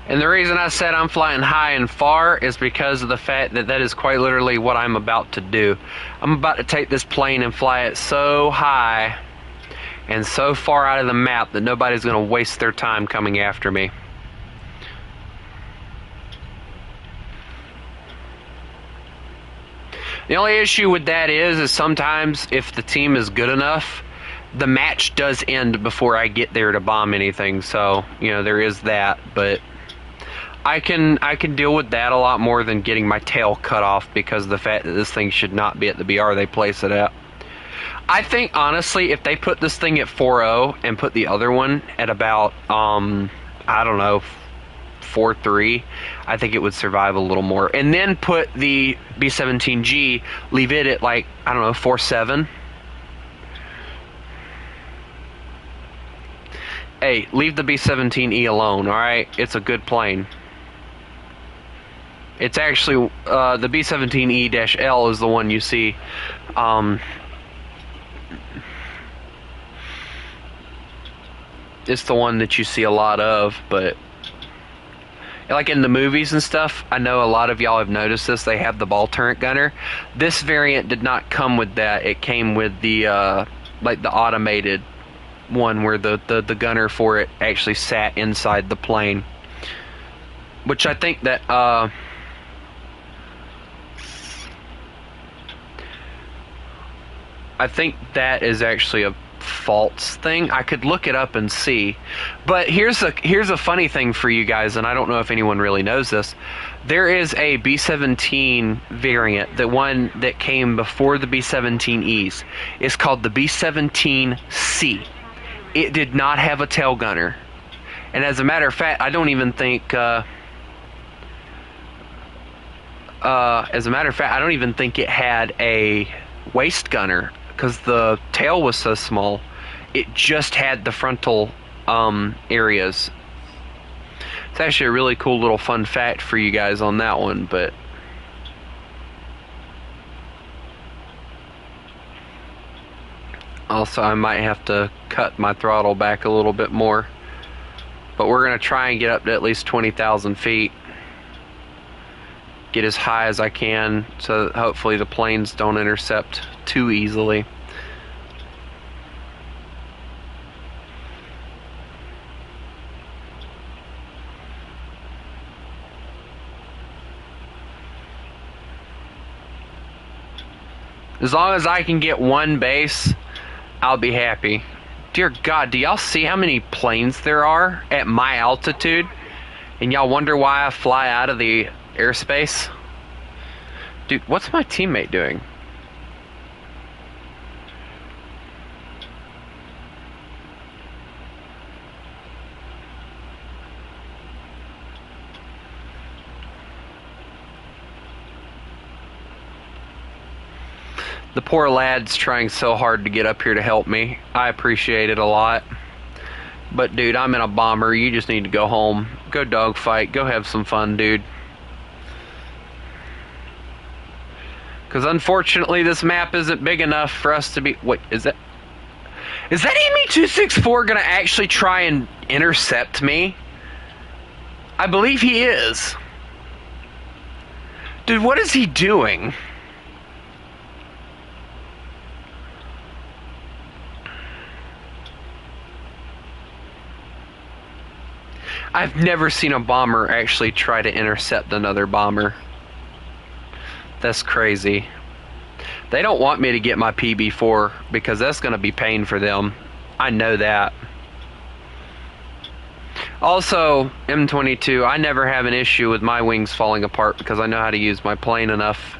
And the reason I said I'm flying high and far is because of the fact that that is quite literally what I'm about to do. I'm about to take this plane and fly it so high and so far out of the map that nobody's going to waste their time coming after me. The only issue with that is sometimes if the team is good enough, the match does end before I get there to bomb anything. So, you know, there is that, but I can deal with that a lot more than getting my tail cut off because of the fact that this thing should not be at the BR they place it at. I think, honestly, if they put this thing at 4.0 and put the other one at about, I don't know, 4.3, I think it would survive a little more. And then put the B-17G, leave it at, like, I don't know, 4.7. Hey, leave the B-17E alone, alright? It's a good plane. It's actually, the B-17E-L is the one you see. It's the one that you see a lot of, but like in the movies and stuff, I know a lot of y'all have noticed this, they have the ball turret gunner. This variant did not come with that. It came with the, like the automated one where the gunner for it actually sat inside the plane. Which I think that, I think that is actually a false thing. I could look it up and see. But here's a funny thing for you guys, and I don't know if anyone really knows this. There is a B-17 variant, the one that came before the B-17Es. It's called the B-17C. It did not have a tail gunner. And as a matter of fact, I don't even think it had a waist gunner because the tail was so small. It just had the frontal areas. It's actually a really cool little fun fact for you guys on that one, but also I might have to cut my throttle back a little bit more. But we're going to try and get up to at least 20,000 feet. Get as high as I can so that hopefully the planes don't intercept too easily. As long as I can get one base, I'll be happy. Dear God, do y'all see how many planes there are at my altitude? And y'all wonder why I fly out of the airspace? Dude, what's my teammate doing? The poor lad's trying so hard to get up here to help me. I appreciate it a lot. But dude, I'm in a bomber. You just need to go home. Go dogfight. Go have some fun, dude. Because unfortunately, this map isn't big enough for us to be... Wait, is that EME-264 going to actually try and intercept me? I believe he is. Dude, what is he doing? I've never seen a bomber actually try to intercept another bomber. That's crazy. They don't want me to get my PB4 because that's going to be pain for them. I know that. Also, M22, I never have an issue with my wings falling apart because I know how to use my plane enough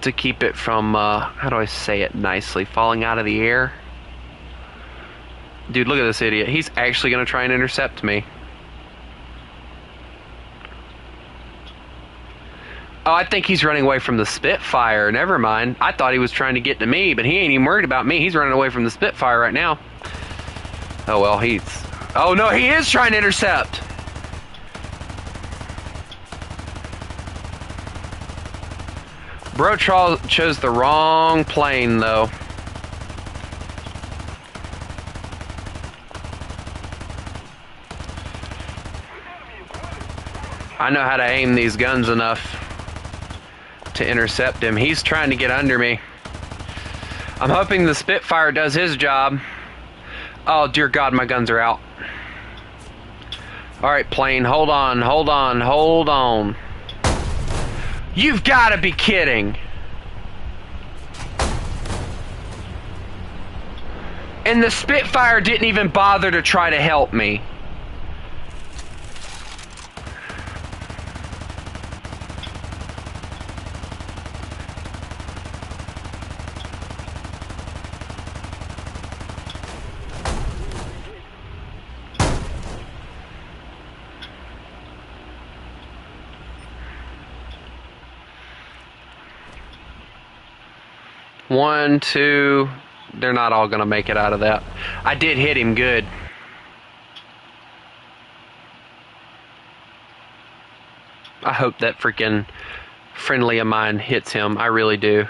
to keep it from, how do I say it nicely, falling out of the air. Dude, look at this idiot. He's actually going to try and intercept me. Oh, I think he's running away from the Spitfire. Never mind. I thought he was trying to get to me, but he ain't even worried about me. He's running away from the Spitfire right now. Oh, well, he's... Oh, no, he is trying to intercept. Bro chose the wrong plane, though. I know how to aim these guns enough to intercept him. He's trying to get under me. I'm hoping the Spitfire does his job. Oh, dear God, my guns are out. Alright, plane, hold on, hold on, hold on. You've got to be kidding. And the Spitfire didn't even bother to try to help me. One, two, they're not all gonna make it out of that. I did hit him good. I hope that freaking friendly of mine hits him. I really do.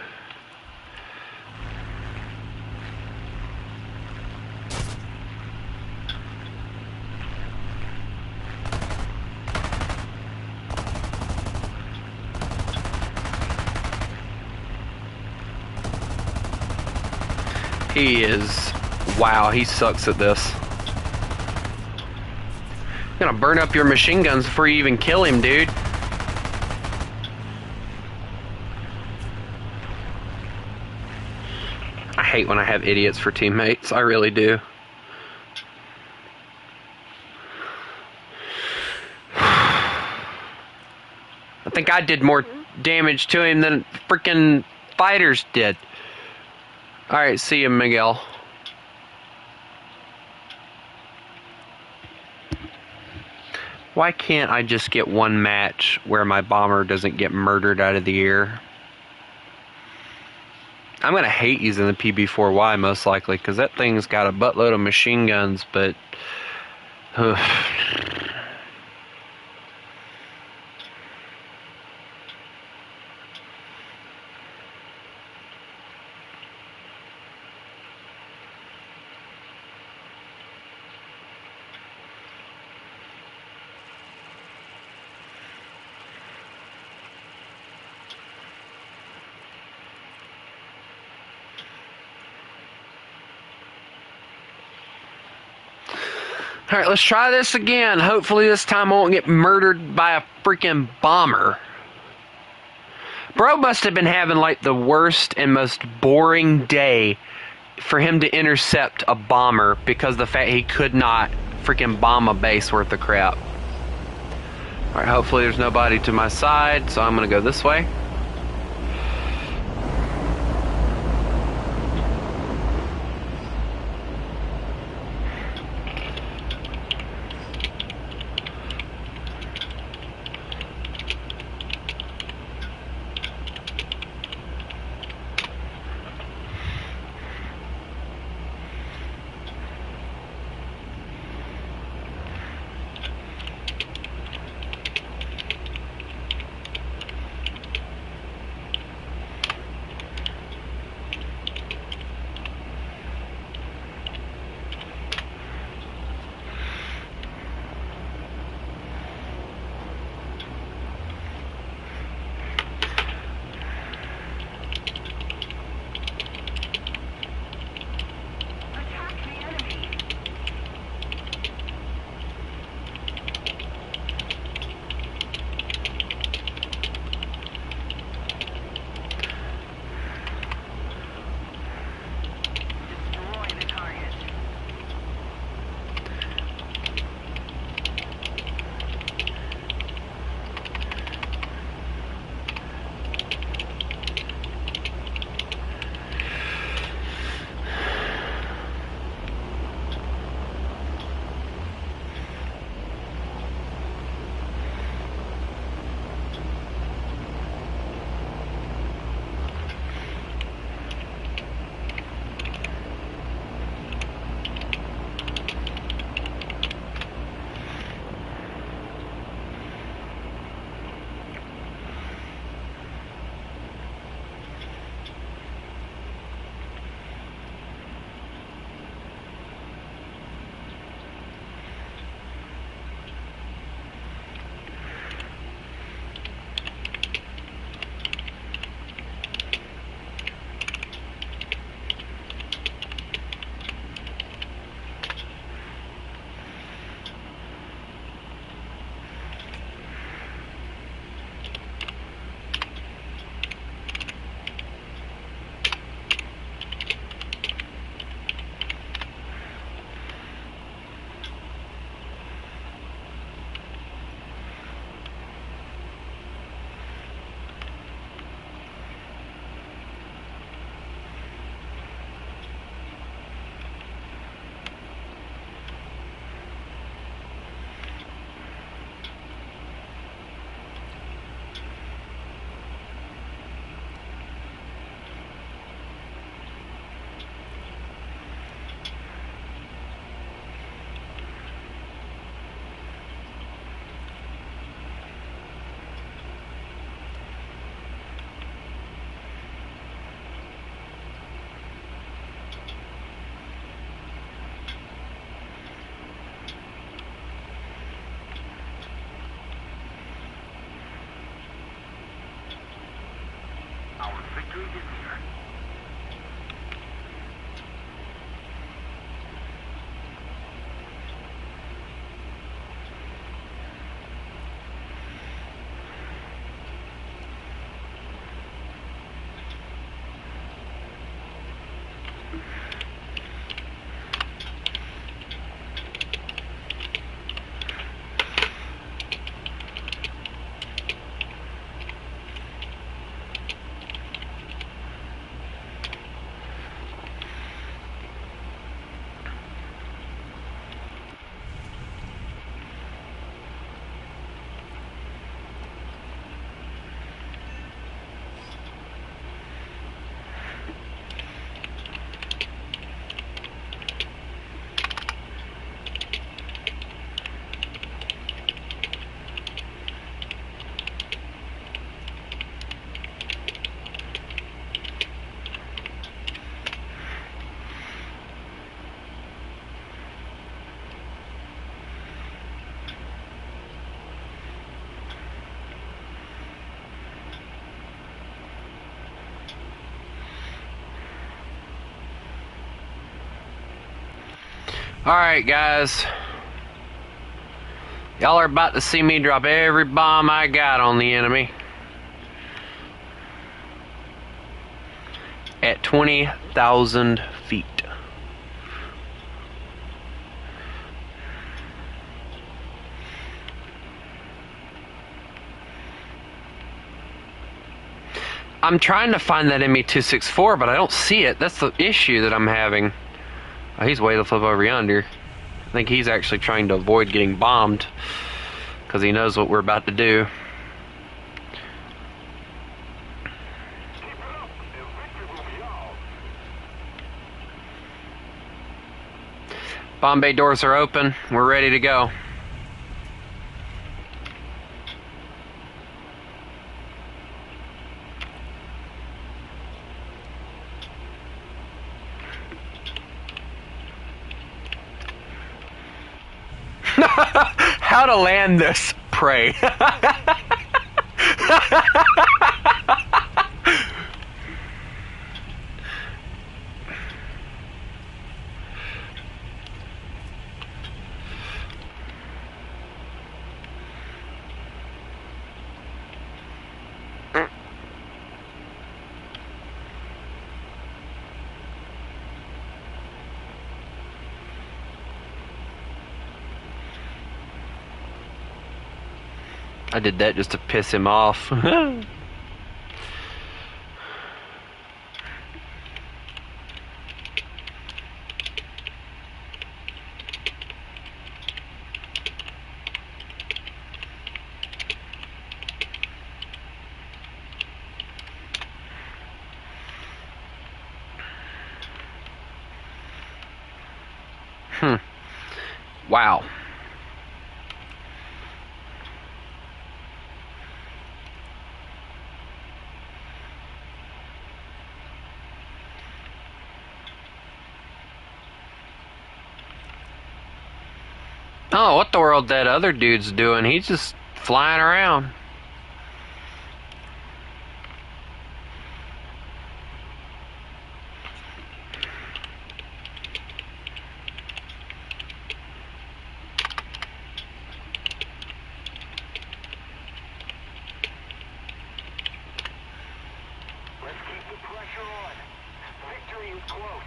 He is... Wow, he sucks at this. I'm gonna burn up your machine guns before you even kill him, dude. I hate when I have idiots for teammates. I really do. I think I did more damage to him than freaking fighters did. Alright, see you, Miguel. Why can't I just get one match where my bomber doesn't get murdered out of the air? I'm gonna hate using the PB4Y most likely, because that thing's got a buttload of machine guns, but... Alright, let's try this again. Hopefully this time I won't get murdered by a freaking bomber. Bro must have been having like the worst and most boring day for him to intercept a bomber because of the fact he could not freaking bomb a base worth of crap. Alright, hopefully there's nobody to my side, so I'm gonna go this way. Alright guys, Y'all are about to see me drop every bomb I got on the enemy. At 20,000 feet. I'm trying to find that ME-264, but I don't see it. That's the issue that I'm having. Oh, he's way the flip over yonder. I think he's actually trying to avoid getting bombed because he knows what we're about to do. Bomb bay doors are open. We're ready to go. How to land this prey. I did that just to piss him off. Wow. Oh, what the world that other dude's doing? He's just flying around. Let's keep the pressure on. Victory is close.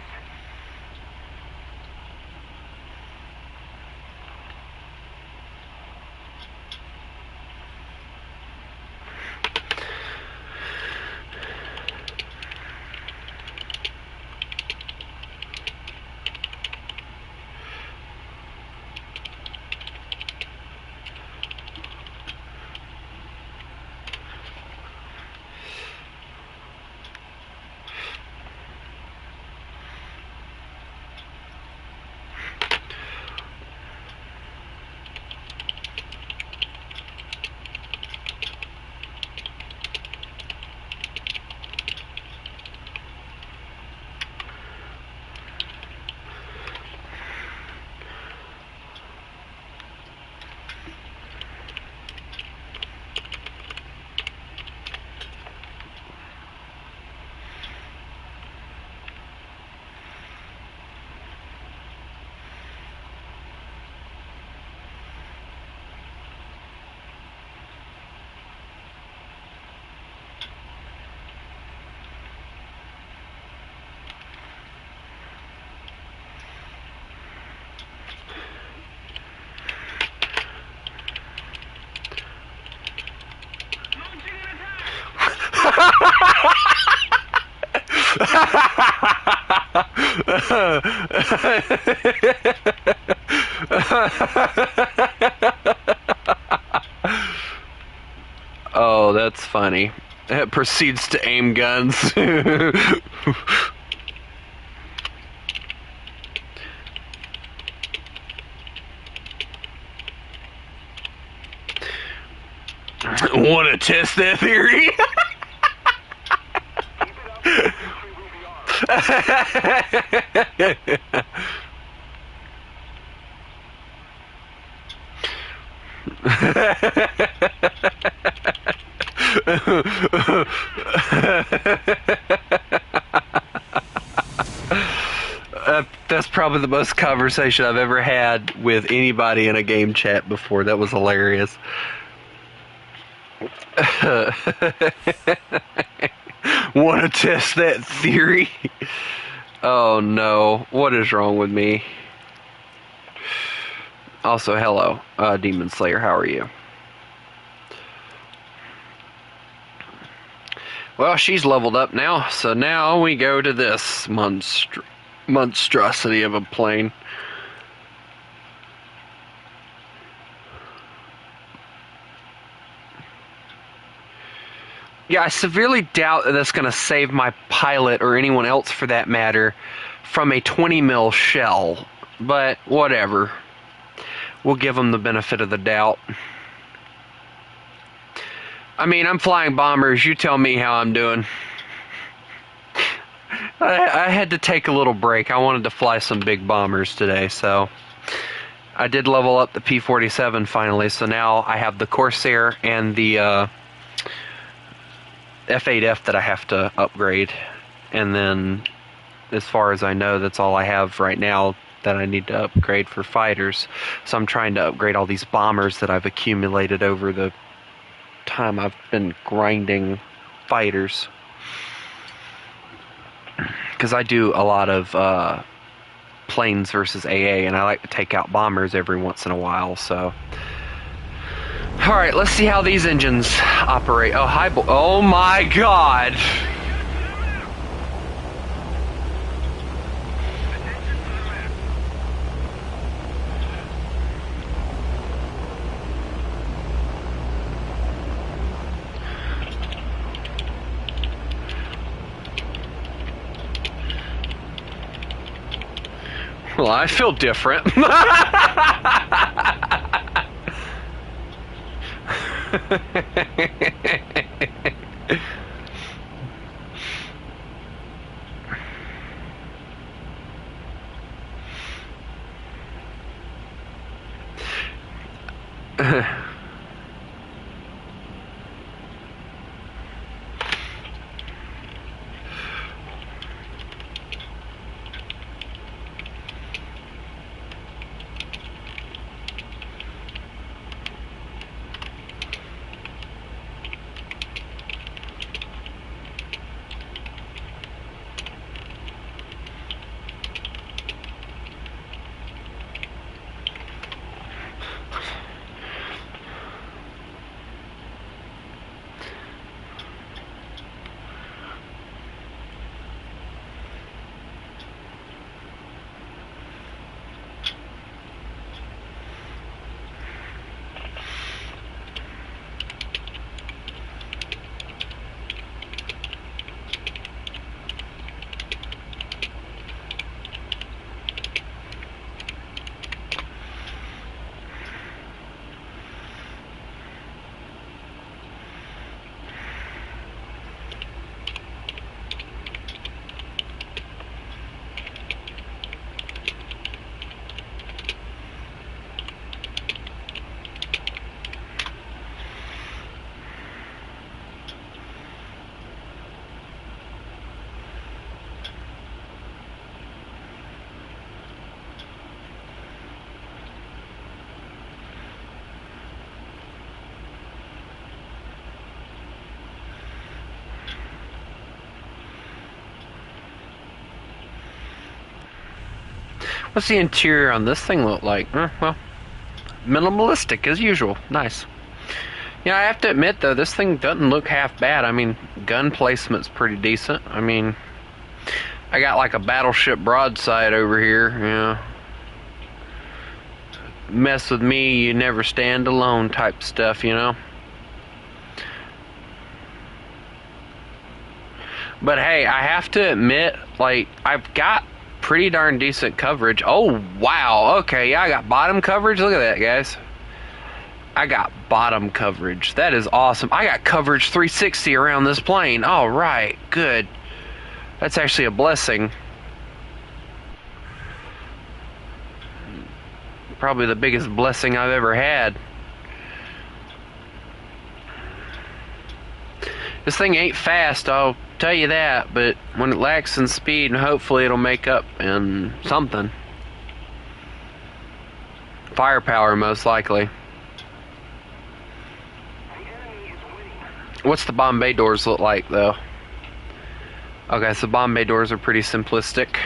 Oh, that's funny. It proceeds to aim guns. Want to test that theory? That's probably the most conversation I've ever had with anybody in a game chat before. That was hilarious. Want to test that theory? Oh no, what is wrong with me? Also, hello, Demon Slayer, how are you? Well, she's leveled up now, so now we go to this monstrosity of a plane. Yeah, I severely doubt that that's going to save my pilot, or anyone else for that matter, from a 20 mil shell. But whatever. We'll give them the benefit of the doubt. I mean, I'm flying bombers. You tell me how I'm doing. I had to take a little break. I wanted to fly some big bombers today, so I did level up the P-47 finally. So now I have the Corsair and the F-8F that I have to upgrade. And then, as far as I know, that's all I have right now that I need to upgrade for fighters. So I'm trying to upgrade all these bombers that I've accumulated over the time I've been grinding fighters. Because I do a lot of planes versus AA, and I like to take out bombers every once in a while, so... Alright, let's see how these engines operate. Oh, hi, oh my god! Well, I feel different. What's the interior on this thing look like? Well, minimalistic as usual. Nice. Yeah, I have to admit though, this thing doesn't look half bad. I mean, gun placement's pretty decent. I mean, I got like a battleship broadside over here. Yeah. Mess with me, you never stand alone type stuff, you know? But hey, I have to admit, like, I've got pretty darn decent coverage. Oh, wow. Okay, yeah, I got bottom coverage. Look at that, guys. I got bottom coverage. That is awesome. I got coverage 360 around this plane. All right, good. That's actually a blessing. Probably the biggest blessing I've ever had. This thing ain't fast, I'll tell you that, but when it lacks in speed, hopefully it'll make up in something. Firepower, most likely. What's the bomb bay doors look like, though? Okay, so bomb bay doors are pretty simplistic.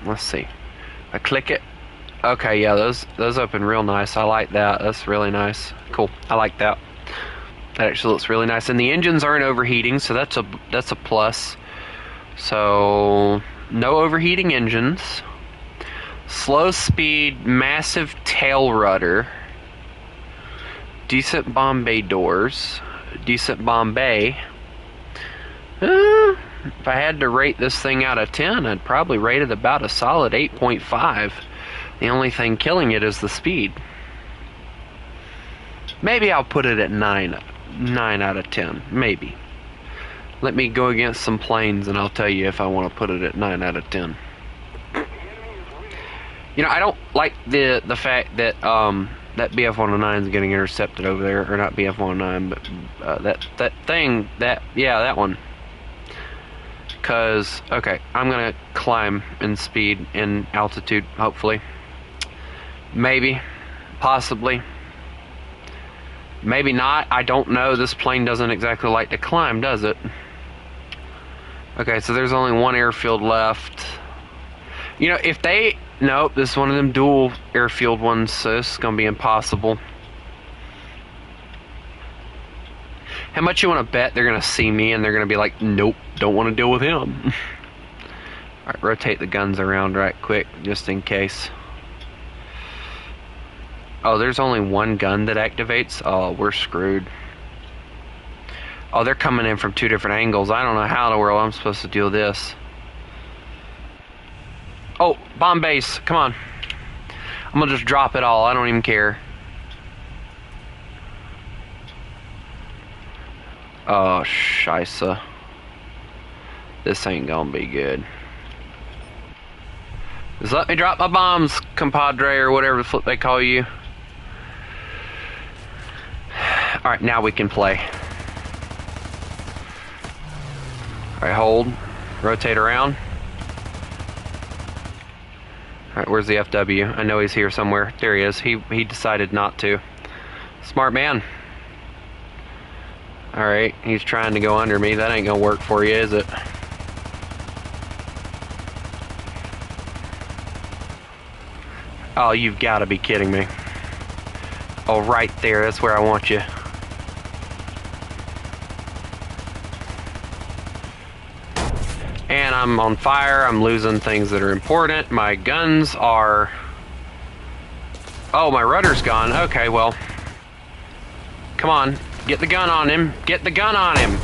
Let's see. I click it. Okay, yeah, those open real nice. I like that. That's really nice. Cool. I like that. That actually looks really nice. And the engines aren't overheating, so that's a plus. So no overheating engines. Slow speed, massive tail rudder. Decent bomb bay doors. Decent bomb bay. If I had to rate this thing out of 10, I'd probably rate it about a solid 8.5. The only thing killing it is the speed. Maybe I'll put it at 9 out of 10. Maybe. Let me go against some planes and I'll tell you if I want to put it at 9 out of 10. You know, I don't like the fact that that BF-109 is getting intercepted over there, or not BF-109, but that thing, that one. Cause okay, I'm gonna climb in speed and altitude, hopefully. Maybe, possibly, maybe not. I don't know. This plane doesn't exactly like to climb, does it? Okay, so there's only one airfield left. You know, if they... Nope, this is one of them dual airfield ones, so this is going to be impossible. How much you want to bet they're going to see me and they're going to be like, nope, don't want to deal with him. Alright, rotate the guns around right quick, just in case. Oh, there's only one gun that activates? Oh, we're screwed. Oh, they're coming in from two different angles. I don't know how in the world I'm supposed to deal with this. Oh, bomb base. Come on. I'm gonna just drop it all. I don't even care. Oh, scheisse. This ain't gonna be good. Just let me drop my bombs, compadre, or whatever the flip they call you. Alright, now we can play. Alright, hold. Rotate around. Alright, where's the FW? I know he's here somewhere. There he is. He decided not to. Smart man. Alright, he's trying to go under me. That ain't gonna work for you, is it? Oh, you've got to be kidding me. Oh, right there. That's where I want you. And I'm on fire. I'm losing things that are important. My guns are... Oh, my rudder's gone. Okay, well. Come on. Get the gun on him. Get the gun on him.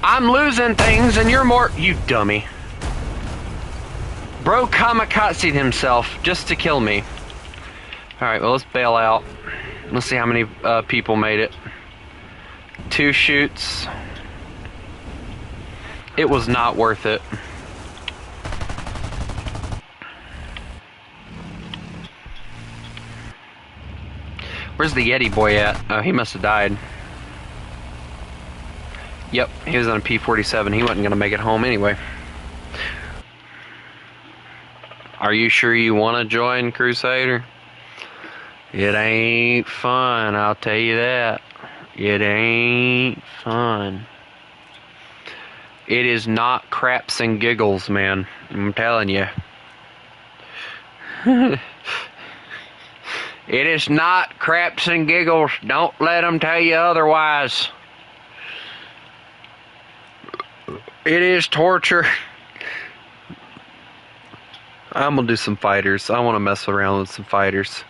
I'm losing things and you're more... You dummy. Bro kamikazed himself just to kill me. Alright, well, let's bail out. Let's see how many people made it. 2 shoots. It was not worth it. Where's the Yeti boy at? Oh, he must have died. Yep, he was on a P-47. He wasn't going to make it home anyway. Are you sure you want to join, Crusader? It ain't fun, I'll tell you that. It ain't fun. It is not craps and giggles, man. I'm telling you. It is not craps and giggles. Don't let them tell you otherwise. It is torture. I'm gonna do some fighters. I want to mess around with some fighters.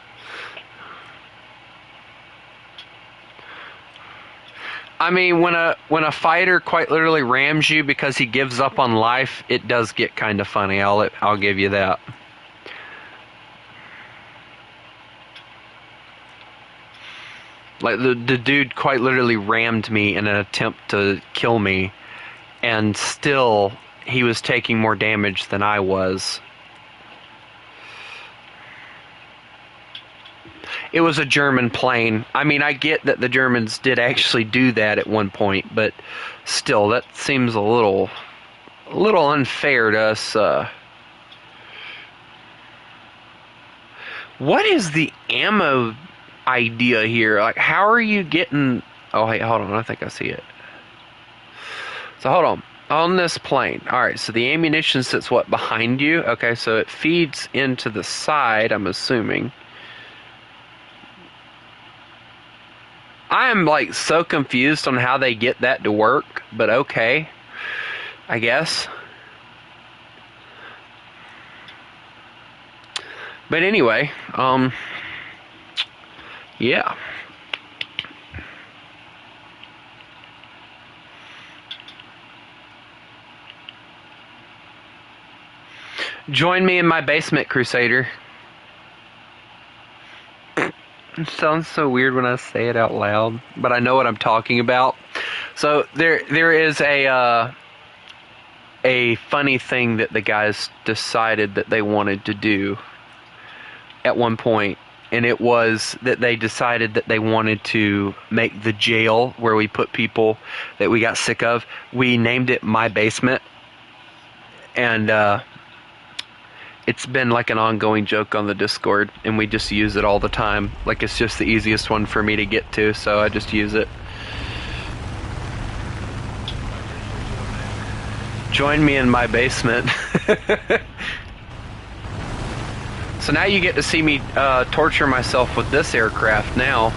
I mean, when a fighter quite literally rams you because he gives up on life, it does get kind of funny. I'll give you that. Like the dude quite literally rammed me in an attempt to kill me, and still he was taking more damage than I was. It was a German plane. I mean, I get that the Germans did actually do that at one point, but still, that seems a little unfair to us. What is the ammo idea here? Like, how are you getting... Oh, hey, hold on. I think I see it. So, hold on. On this plane. Alright, so the ammunition sits, what, behind you? Okay, so it feeds into the side, I'm assuming. I am, like, so confused on how they get that to work, but okay. I guess. But anyway, yeah. Join me in my basement, Crusader. It sounds so weird when I say it out loud, but I know what I'm talking about. So there is a funny thing that the guys decided that they wanted to do at one point, and it was that they decided that they wanted to make the jail where we put people that we got sick of. We named it My Basement, and it's been like an ongoing joke on the Discord, and we just use it all the time. Like, it's just the easiest one for me to get to, so I just use it. Join me in my basement. So now you get to see me torture myself with this aircraft now.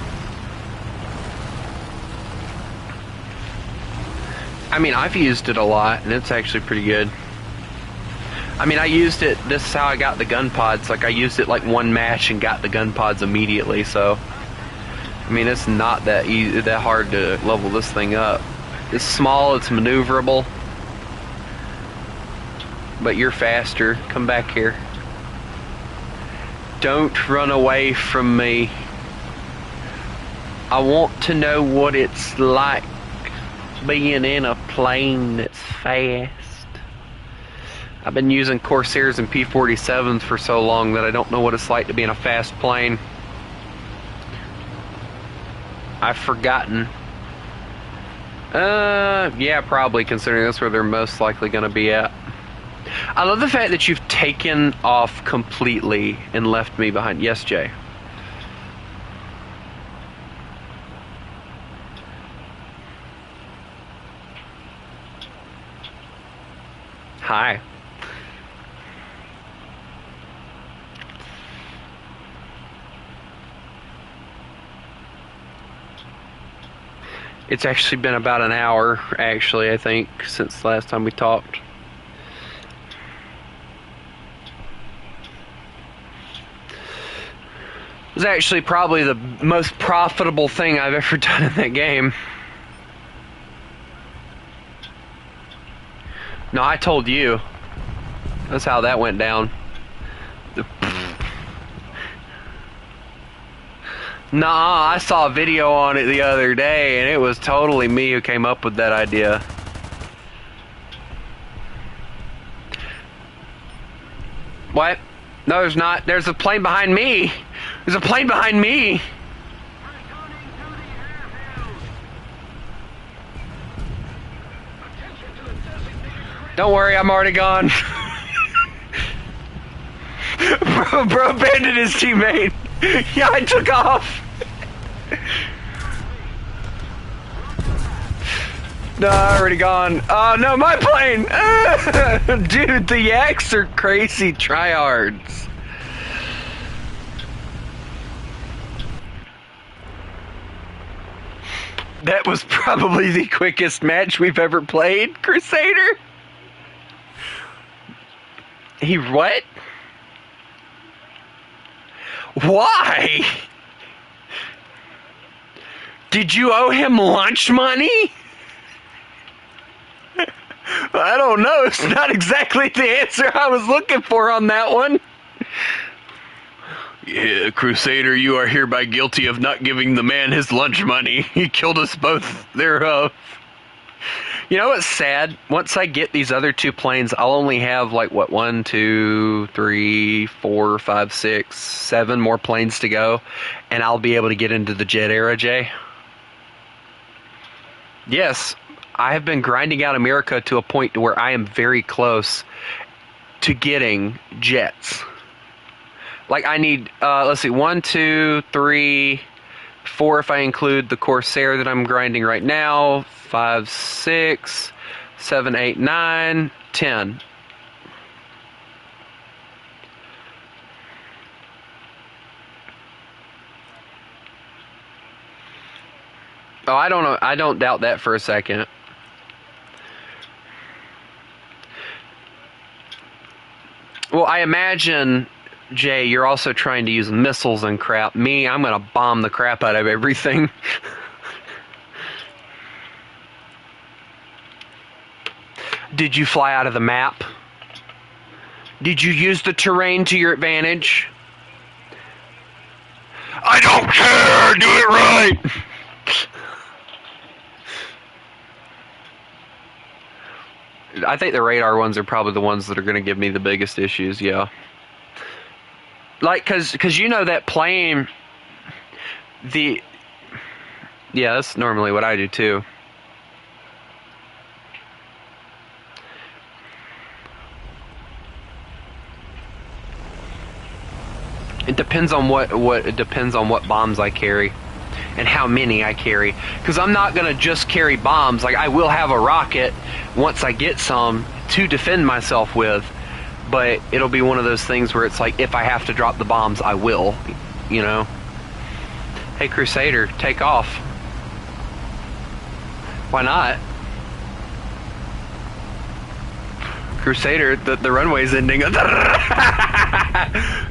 I mean, I've used it a lot, and it's actually pretty good. I mean, I used it, this is how I got the gun pods. Like, I used it like one match and got the gun pods immediately, so... I mean, it's not that easy, that hard to level this thing up. It's small, it's maneuverable. But you're faster. Come back here. Don't run away from me. I want to know what it's like being in a plane that's fast. I've been using Corsairs and P-47s for so long that I don't know what it's like to be in a fast plane. I've forgotten. Yeah, probably, considering that's where they're most likely going to be at. I love the fact that you've taken off completely and left me behind. Yes, Jay. Hi. It's actually been about an hour, actually, I think, since the last time we talked. It was actually probably the most profitable thing I've ever done in that game. No, I told you. That's how that went down. Nah, I saw a video on it the other day, and it was totally me who came up with that idea. What? No, there's not. There's a plane behind me. There's a plane behind me. Don't worry, I'm already gone. Bro abandoned his teammate. Yeah, I took off. No, already gone. Oh no, my plane! Dude, the yaks are crazy tryhards. That was probably the quickest match we've ever played, Crusader. He what? Why? Did you owe him lunch money? I don't know. It's not exactly the answer I was looking for on that one. Yeah, Crusader, you are hereby guilty of not giving the man his lunch money. He killed us both thereof. You know what's sad? Once I get these other two planes, I'll only have like what 1, 2, 3, 4, 5, 6, 7 more planes to go, and I'll be able to get into the jet era, Jay. Yes, I have been grinding out America to a point to where I am very close to getting jets. Like I need, let's see, 1, 2, 3, 4 if I include the Corsair that I'm grinding right now. 5, 6, 7, 8, 9, 10. Oh, I don't know. I don't doubt that for a second. Well, I imagine, Jay, you're also trying to use missiles and crap. Me, I'm going to bomb the crap out of everything. Did you fly out of the map? Did you use the terrain to your advantage? I don't care! Do it right! I think the radar ones are probably the ones that are going to give me the biggest issues, yeah. Like, cause you know that plane, yeah, that's normally what I do too. It depends on it depends on what bombs I carry and how many I carry. Because I'm not gonna just carry bombs. Like I will have a rocket once I get some to defend myself with, but it'll be one of those things where it's like if I have to drop the bombs, I will. You know. Hey Crusader, take off. Why not? Crusader, the runway's ending.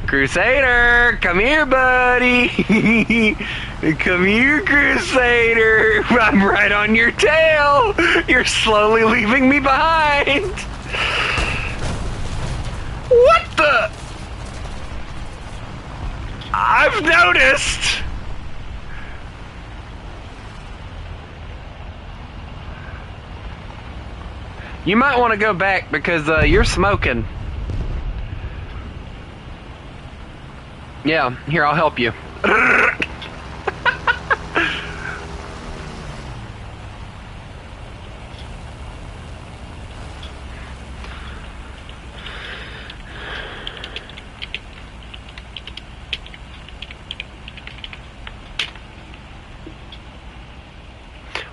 Crusader, come here, buddy. Come here, Crusader. I'm right on your tail. You're slowly leaving me behind. What the? I've noticed. You might want to go back because you're smoking. Yeah, here, I'll help you.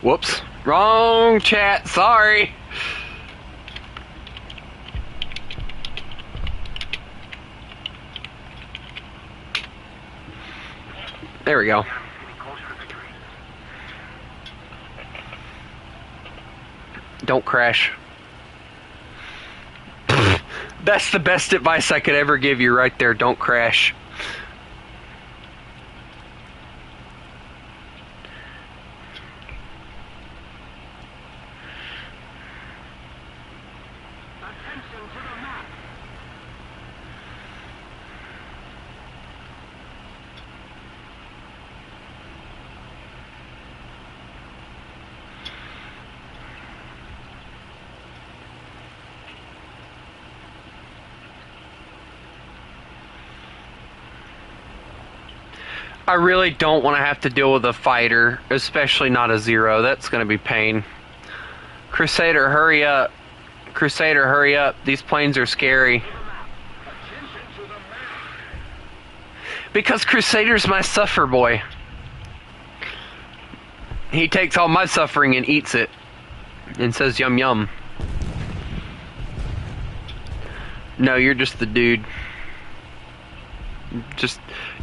Whoops. Wrong chat, sorry. There we go. Don't crash. That's the best advice I could ever give you right there. Don't crash. I really don't want to have to deal with a fighter, especially not a zero. That's going to be pain. Crusader, hurry up. Crusader, hurry up. These planes are scary. Because Crusader's my suffer boy. He takes all my suffering and eats it. And says yum yum. No, you're just the dude.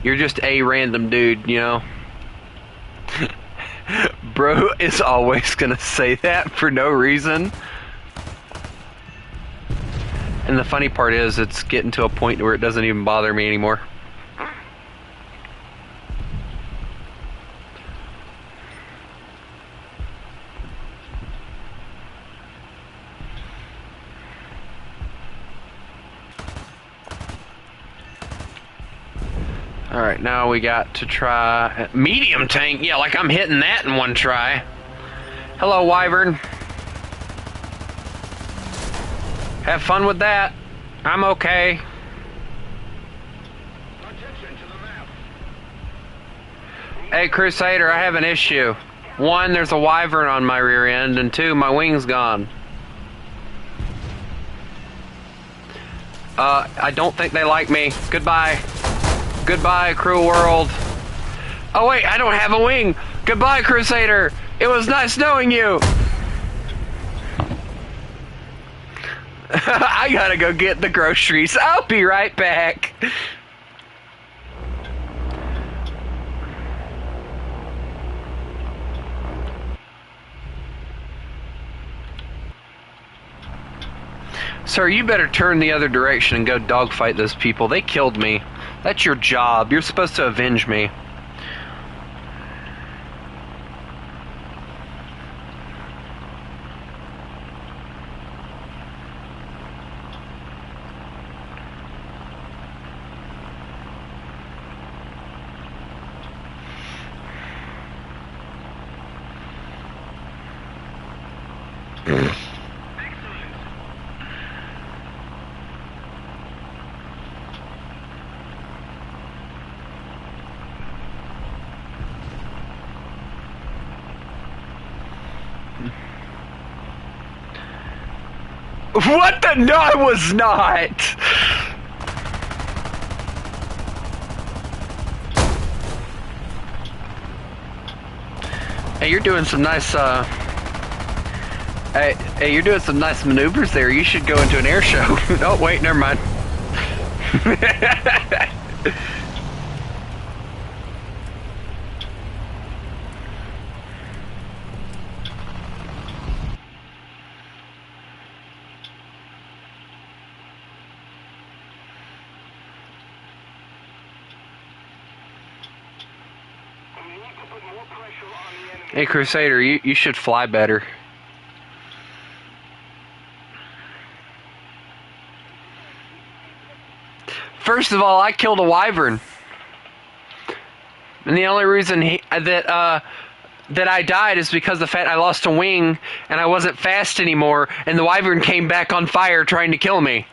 You're just a random dude, you know. Bro is always gonna say that for no reason. And the funny part is, it's getting to a point where it doesn't even bother me anymore. Alright, now we got to try medium tank. Yeah, like I'm hitting that in one try. Hello, Wyvern. Have fun with that. I'm okay. Attention to the map. Hey, Crusader, I have an issue. One, there's a wyvern on my rear end, and two, my wing's gone. I don't think they like me. Goodbye. Goodbye, cruel world. Oh wait, I don't have a wing. Goodbye, Crusader. It was nice knowing you. I gotta go get the groceries. I'll be right back. Sir, you better turn the other direction and go dogfight those people. They killed me. That's your job. You're supposed to avenge me. What the? No, I was not! Hey, you're doing some nice, Hey, you're doing some nice maneuvers there. You should go into an air show. Oh, wait, never mind. We need to put more pressure on the enemy. Hey, Crusader, you should fly better. First of all, I killed a wyvern. And the only reason that I died is because of the fact I lost a wing and I wasn't fast anymore, and the wyvern came back on fire trying to kill me.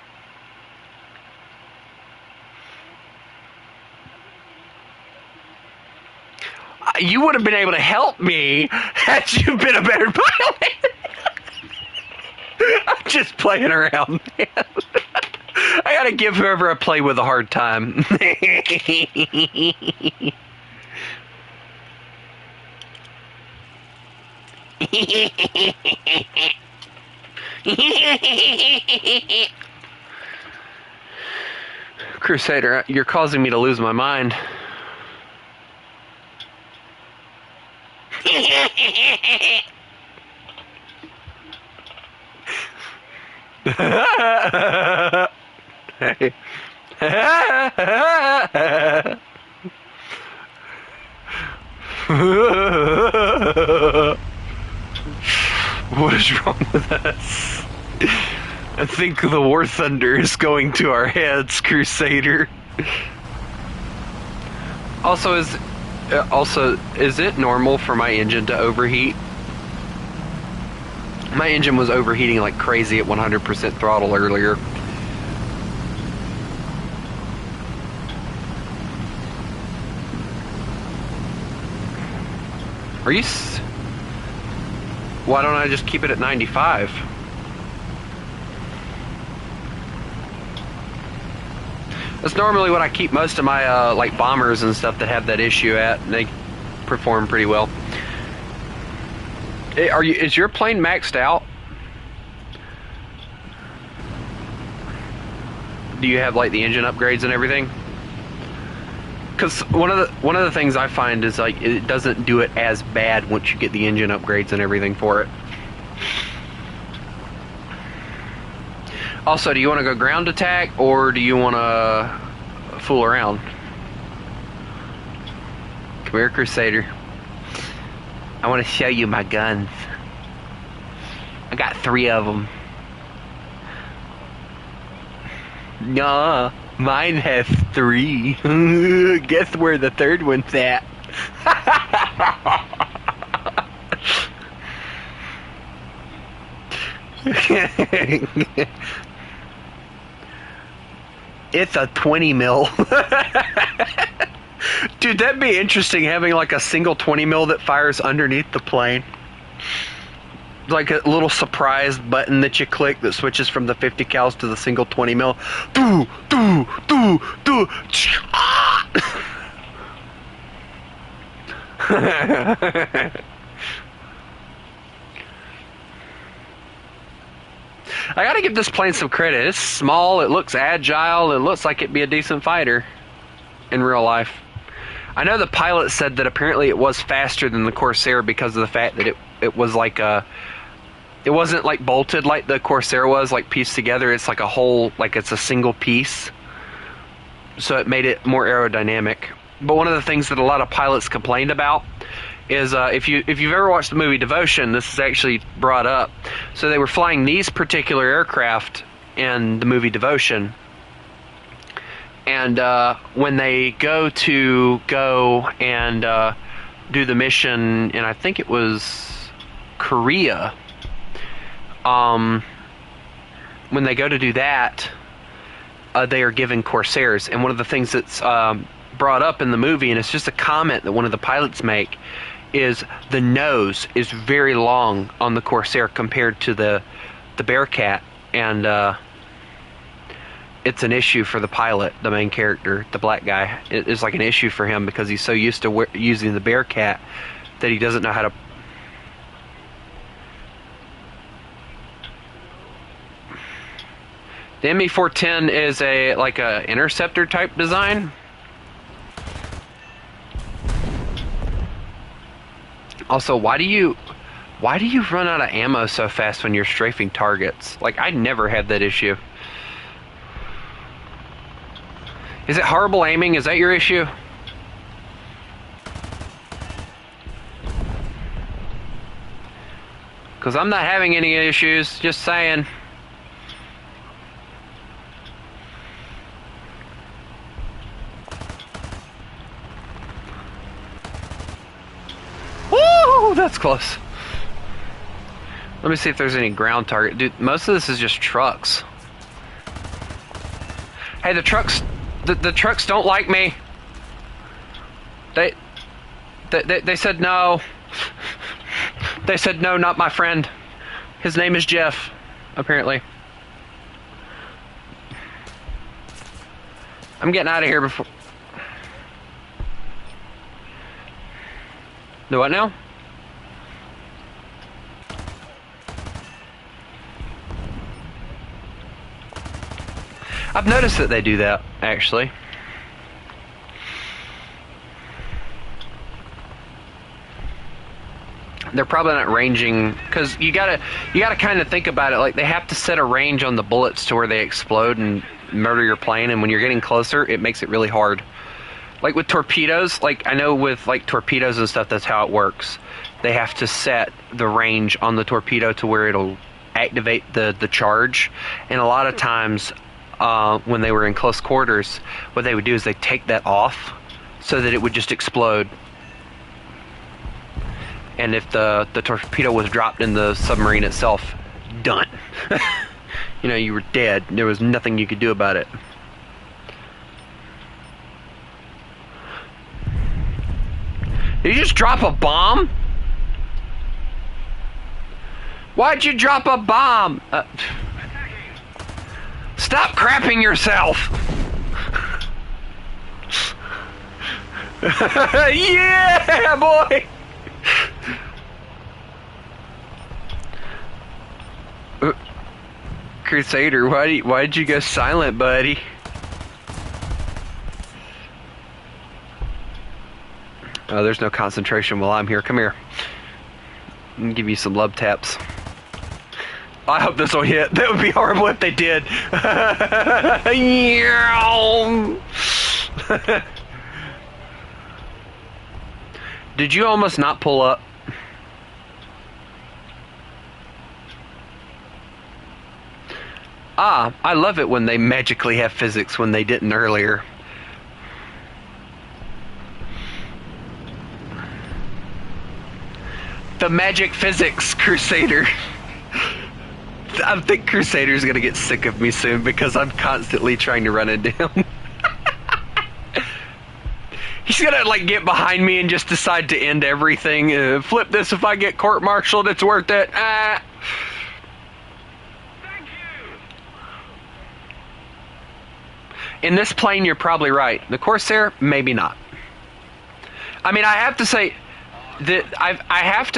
You would have been able to help me had you been a better pilot. I'm just playing around, man. I gotta give whoever I play with a hard time. Crusader, you're causing me to lose my mind. What is wrong with us? I think the warthunder is going to our heads, Crusader. Also, is it normal for my engine to overheat? My engine was overheating like crazy at 100% throttle earlier. Are you? Why don't I just keep it at 95? That's normally what I keep most of my like bombers and stuff that have that issue at, and they perform pretty well. Is your plane maxed out? Do you have like the engine upgrades and everything? Because one of the things I find is like it doesn't do it as bad once you get the engine upgrades and everything for it. Also, do you want to go ground attack or do you want to fool around? Come here, Crusader. I want to show you my guns. I got 3 of them. Nah, mine has 3. Guess where the 3rd one's at? It's a 20 mil. Dude, that'd be interesting having like a single 20 mil that fires underneath the plane. Like a little surprise button that you click that switches from the 50 cals to the single 20 mil. Do, do, do, do. I gotta give this plane some credit. It's small, it looks agile, it looks like it'd be a decent fighter in real life. I know the pilot said that apparently it was faster than the Corsair because of the fact that it was like a... It wasn't like bolted like the Corsair was, like pieced together. It's like a whole, like it's a single piece. So it made it more aerodynamic. But one of the things that a lot of pilots complained about is if you've ever watched the movie Devotion, this is actually brought up. So they were flying these particular aircraft in the movie Devotion, and when they go and do the mission, and I think it was Korea, when they go to do that, they are given Corsairs, and one of the things that's brought up in the movie, and it's just a comment that one of the pilots make, is the nose is very long on the Corsair compared to the Bearcat, and it's an issue for the pilot, the main character, the black guy. It's like an issue for him because he's so used to using the Bearcat that he doesn't know how to... The ME-410 is like a interceptor type design. Also, why do you run out of ammo so fast when you're strafing targets? Like, I never had that issue. Is it horrible aiming? Is that your issue? Because I'm not having any issues, just saying. Woo! That's close. Let me see if there's any ground target. Dude, most of this is just trucks. Hey, the trucks don't like me. They said no. They said no, not my friend. His name is Jeff, apparently. I'm getting out of here before... Do what now? I've noticed that they do that, actually. They're probably not ranging, because you gotta kind of think about it. Like, they have to set a range on the bullets to where they explode and murder your plane, and when you're getting closer, it makes it really hard. Like with torpedoes, like I know with like torpedoes and stuff, that's how it works. They have to set the range on the torpedo to where it'll activate the charge, and a lot of times when they were in close quarters, what they would do is they take that off so that it would just explode. And if the torpedo was dropped in the submarine itself, done. You know, you were dead. There was nothing you could do about it. Did you just drop a bomb? Why'd you drop a bomb? Stop crapping yourself! Yeah, boy! Crusader, why'd you go silent, buddy? Oh, there's no concentration while I'm here. Come here. I'm gonna give you some love taps. I hope this will hit. That would be horrible if they did. Did you almost not pull up? Ah, I love it when they magically have physics when they didn't earlier. The magic physics, Crusader. I think Crusader's gonna get sick of me soon because I'm constantly trying to run into him. He's gonna like get behind me and just decide to end everything. Flip this, if I get court-martialed, it's worth it. Thank you. In this plane, you're probably right. The Corsair, maybe not. I mean, I have to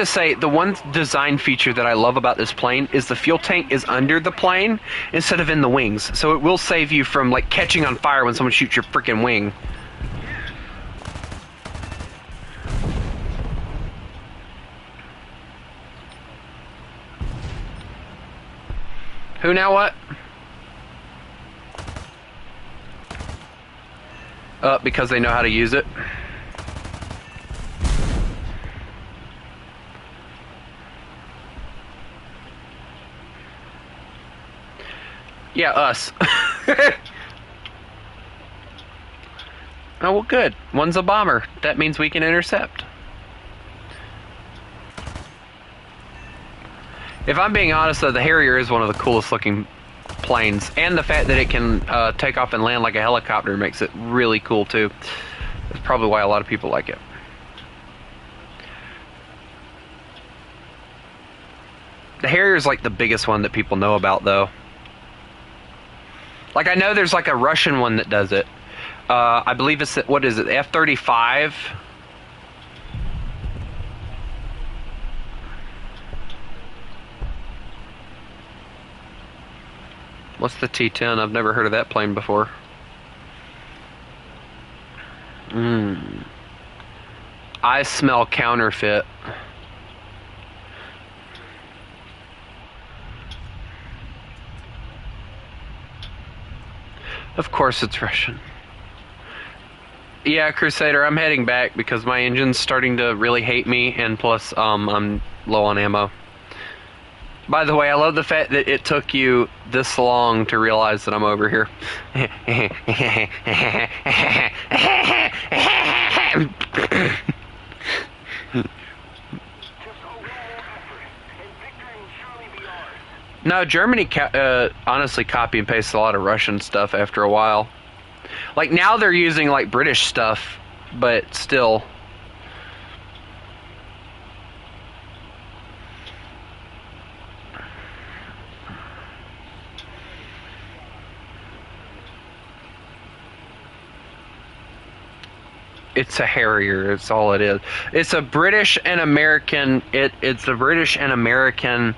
say the one design feature that I love about this plane is the fuel tank is under the plane instead of in the wings, so it will save you from like catching on fire when someone shoots your freaking wing. Who now what? Because they know how to use it. Yeah, us. Oh, well, good. One's a bomber. That means we can intercept. If I'm being honest, though, the Harrier is one of the coolest looking planes, and the fact that it can take off and land like a helicopter makes it really cool, too. That's probably why a lot of people like it. The Harrier is like the biggest one that people know about, though. Like, I know there's like a Russian one that does it. I believe it's, what is it, F-35? What's the T-10? I've never heard of that plane before. I smell counterfeit. Of course it's Russian. Yeah, Crusader, I'm heading back because my engine's starting to really hate me, and plus, I'm low on ammo. By the way, I love the fact that it took you this long to realize that I'm over here. No, Germany honestly copy and paste a lot of Russian stuff after a while. Like, now they're using, like, British stuff, but still. It's a Harrier, it's all it is. It's a British and American, it's a British and American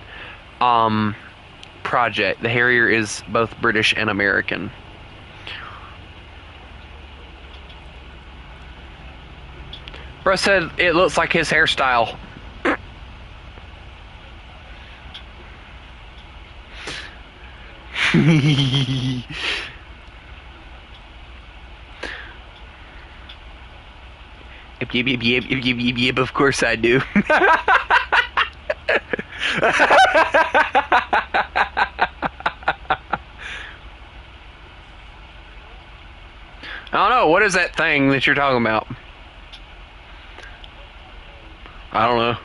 project. The Harrier is both British and American. Bro said it looks like his hairstyle. Yep, of course I do. I don't know, what is that thing that you're talking about? I don't know.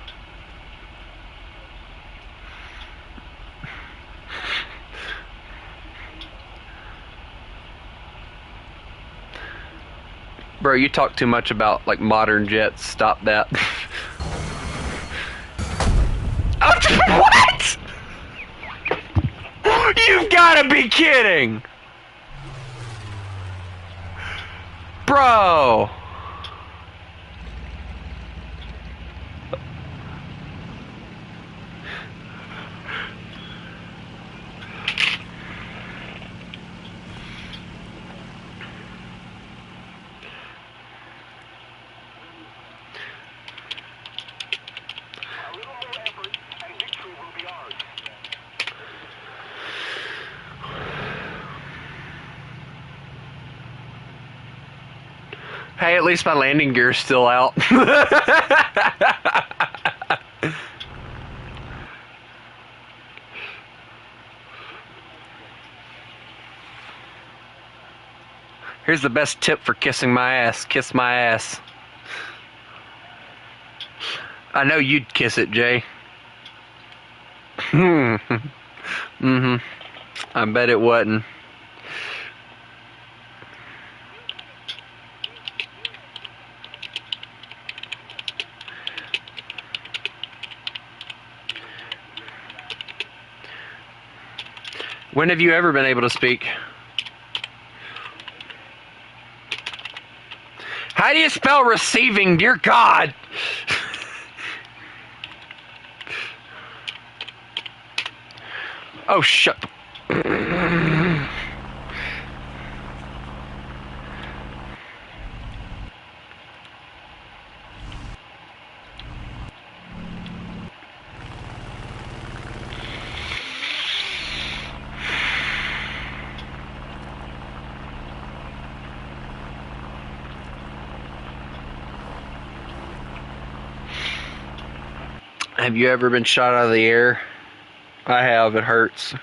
Bro, you talk too much about, like, modern jets. Stop that. What? You've gotta be kidding! Bro! Hey, at least my landing gear's still out. Here's the best tip for kissing my ass. Kiss my ass. I know you'd kiss it, Jay. I bet it wasn't. When have you ever been able to speak? How do you spell receiving, dear God? Oh, shut. Have you ever been shot out of the air? I have. It hurts.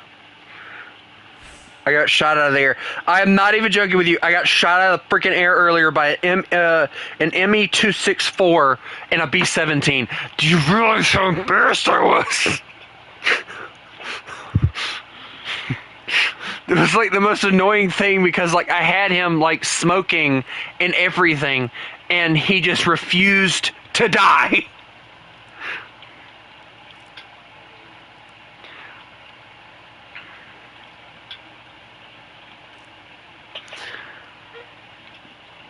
I got shot out of the air. I am not even joking with you. I got shot out of the freaking air earlier by an ME-264 and a B-17. Do you realize how embarrassed I was? It was like the most annoying thing because like I had him like smoking and everything and he just refused to die.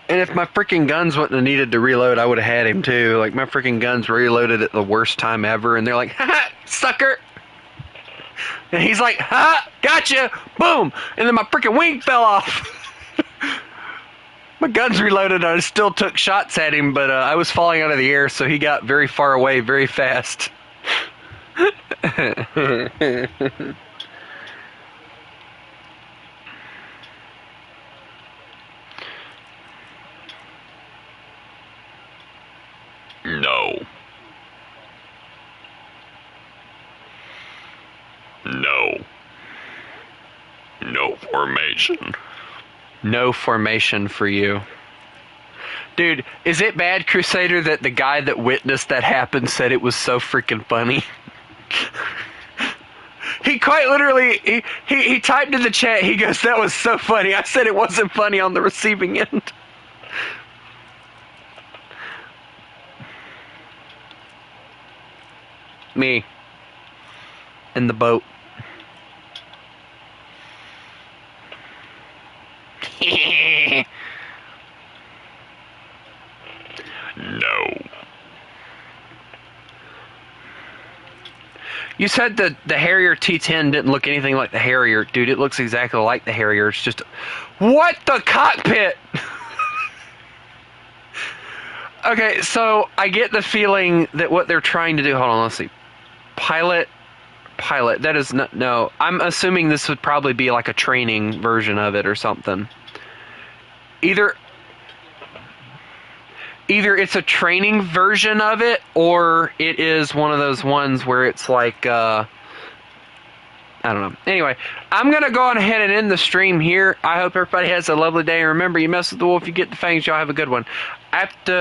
And if my freaking guns wouldn't have needed to reload, I would have had him too. Like, my freaking guns reloaded at the worst time ever, and they're like, haha, sucker! And he's like, ha, gotcha, boom! And then my freaking wing fell off. My guns reloaded, and I still took shots at him, but I was falling out of the air, so he got very far away very fast. No. No. No formation. No formation for you. Dude, is it bad, Crusader, that the guy that witnessed that happen said it was so freaking funny? He quite literally, he typed in the chat, he goes, that was so funny. I said it wasn't funny on the receiving end. Me. In the boat. No. You said that the Harrier T10 didn't look anything like the Harrier. Dude, it looks exactly like the Harrier. It's just... What the cockpit? Okay, so I get the feeling that what they're trying to do... Hold on, let's see. Pilot. That is not... No. I'm assuming this would probably be like a training version of it or something. Either it's a training version of it, or it is one of those ones where it's like, I don't know. Anyway, I'm going to go on ahead and end the stream here. I hope everybody has a lovely day. And remember, you mess with the wolf, you get the fangs. Y'all have a good one. I have to...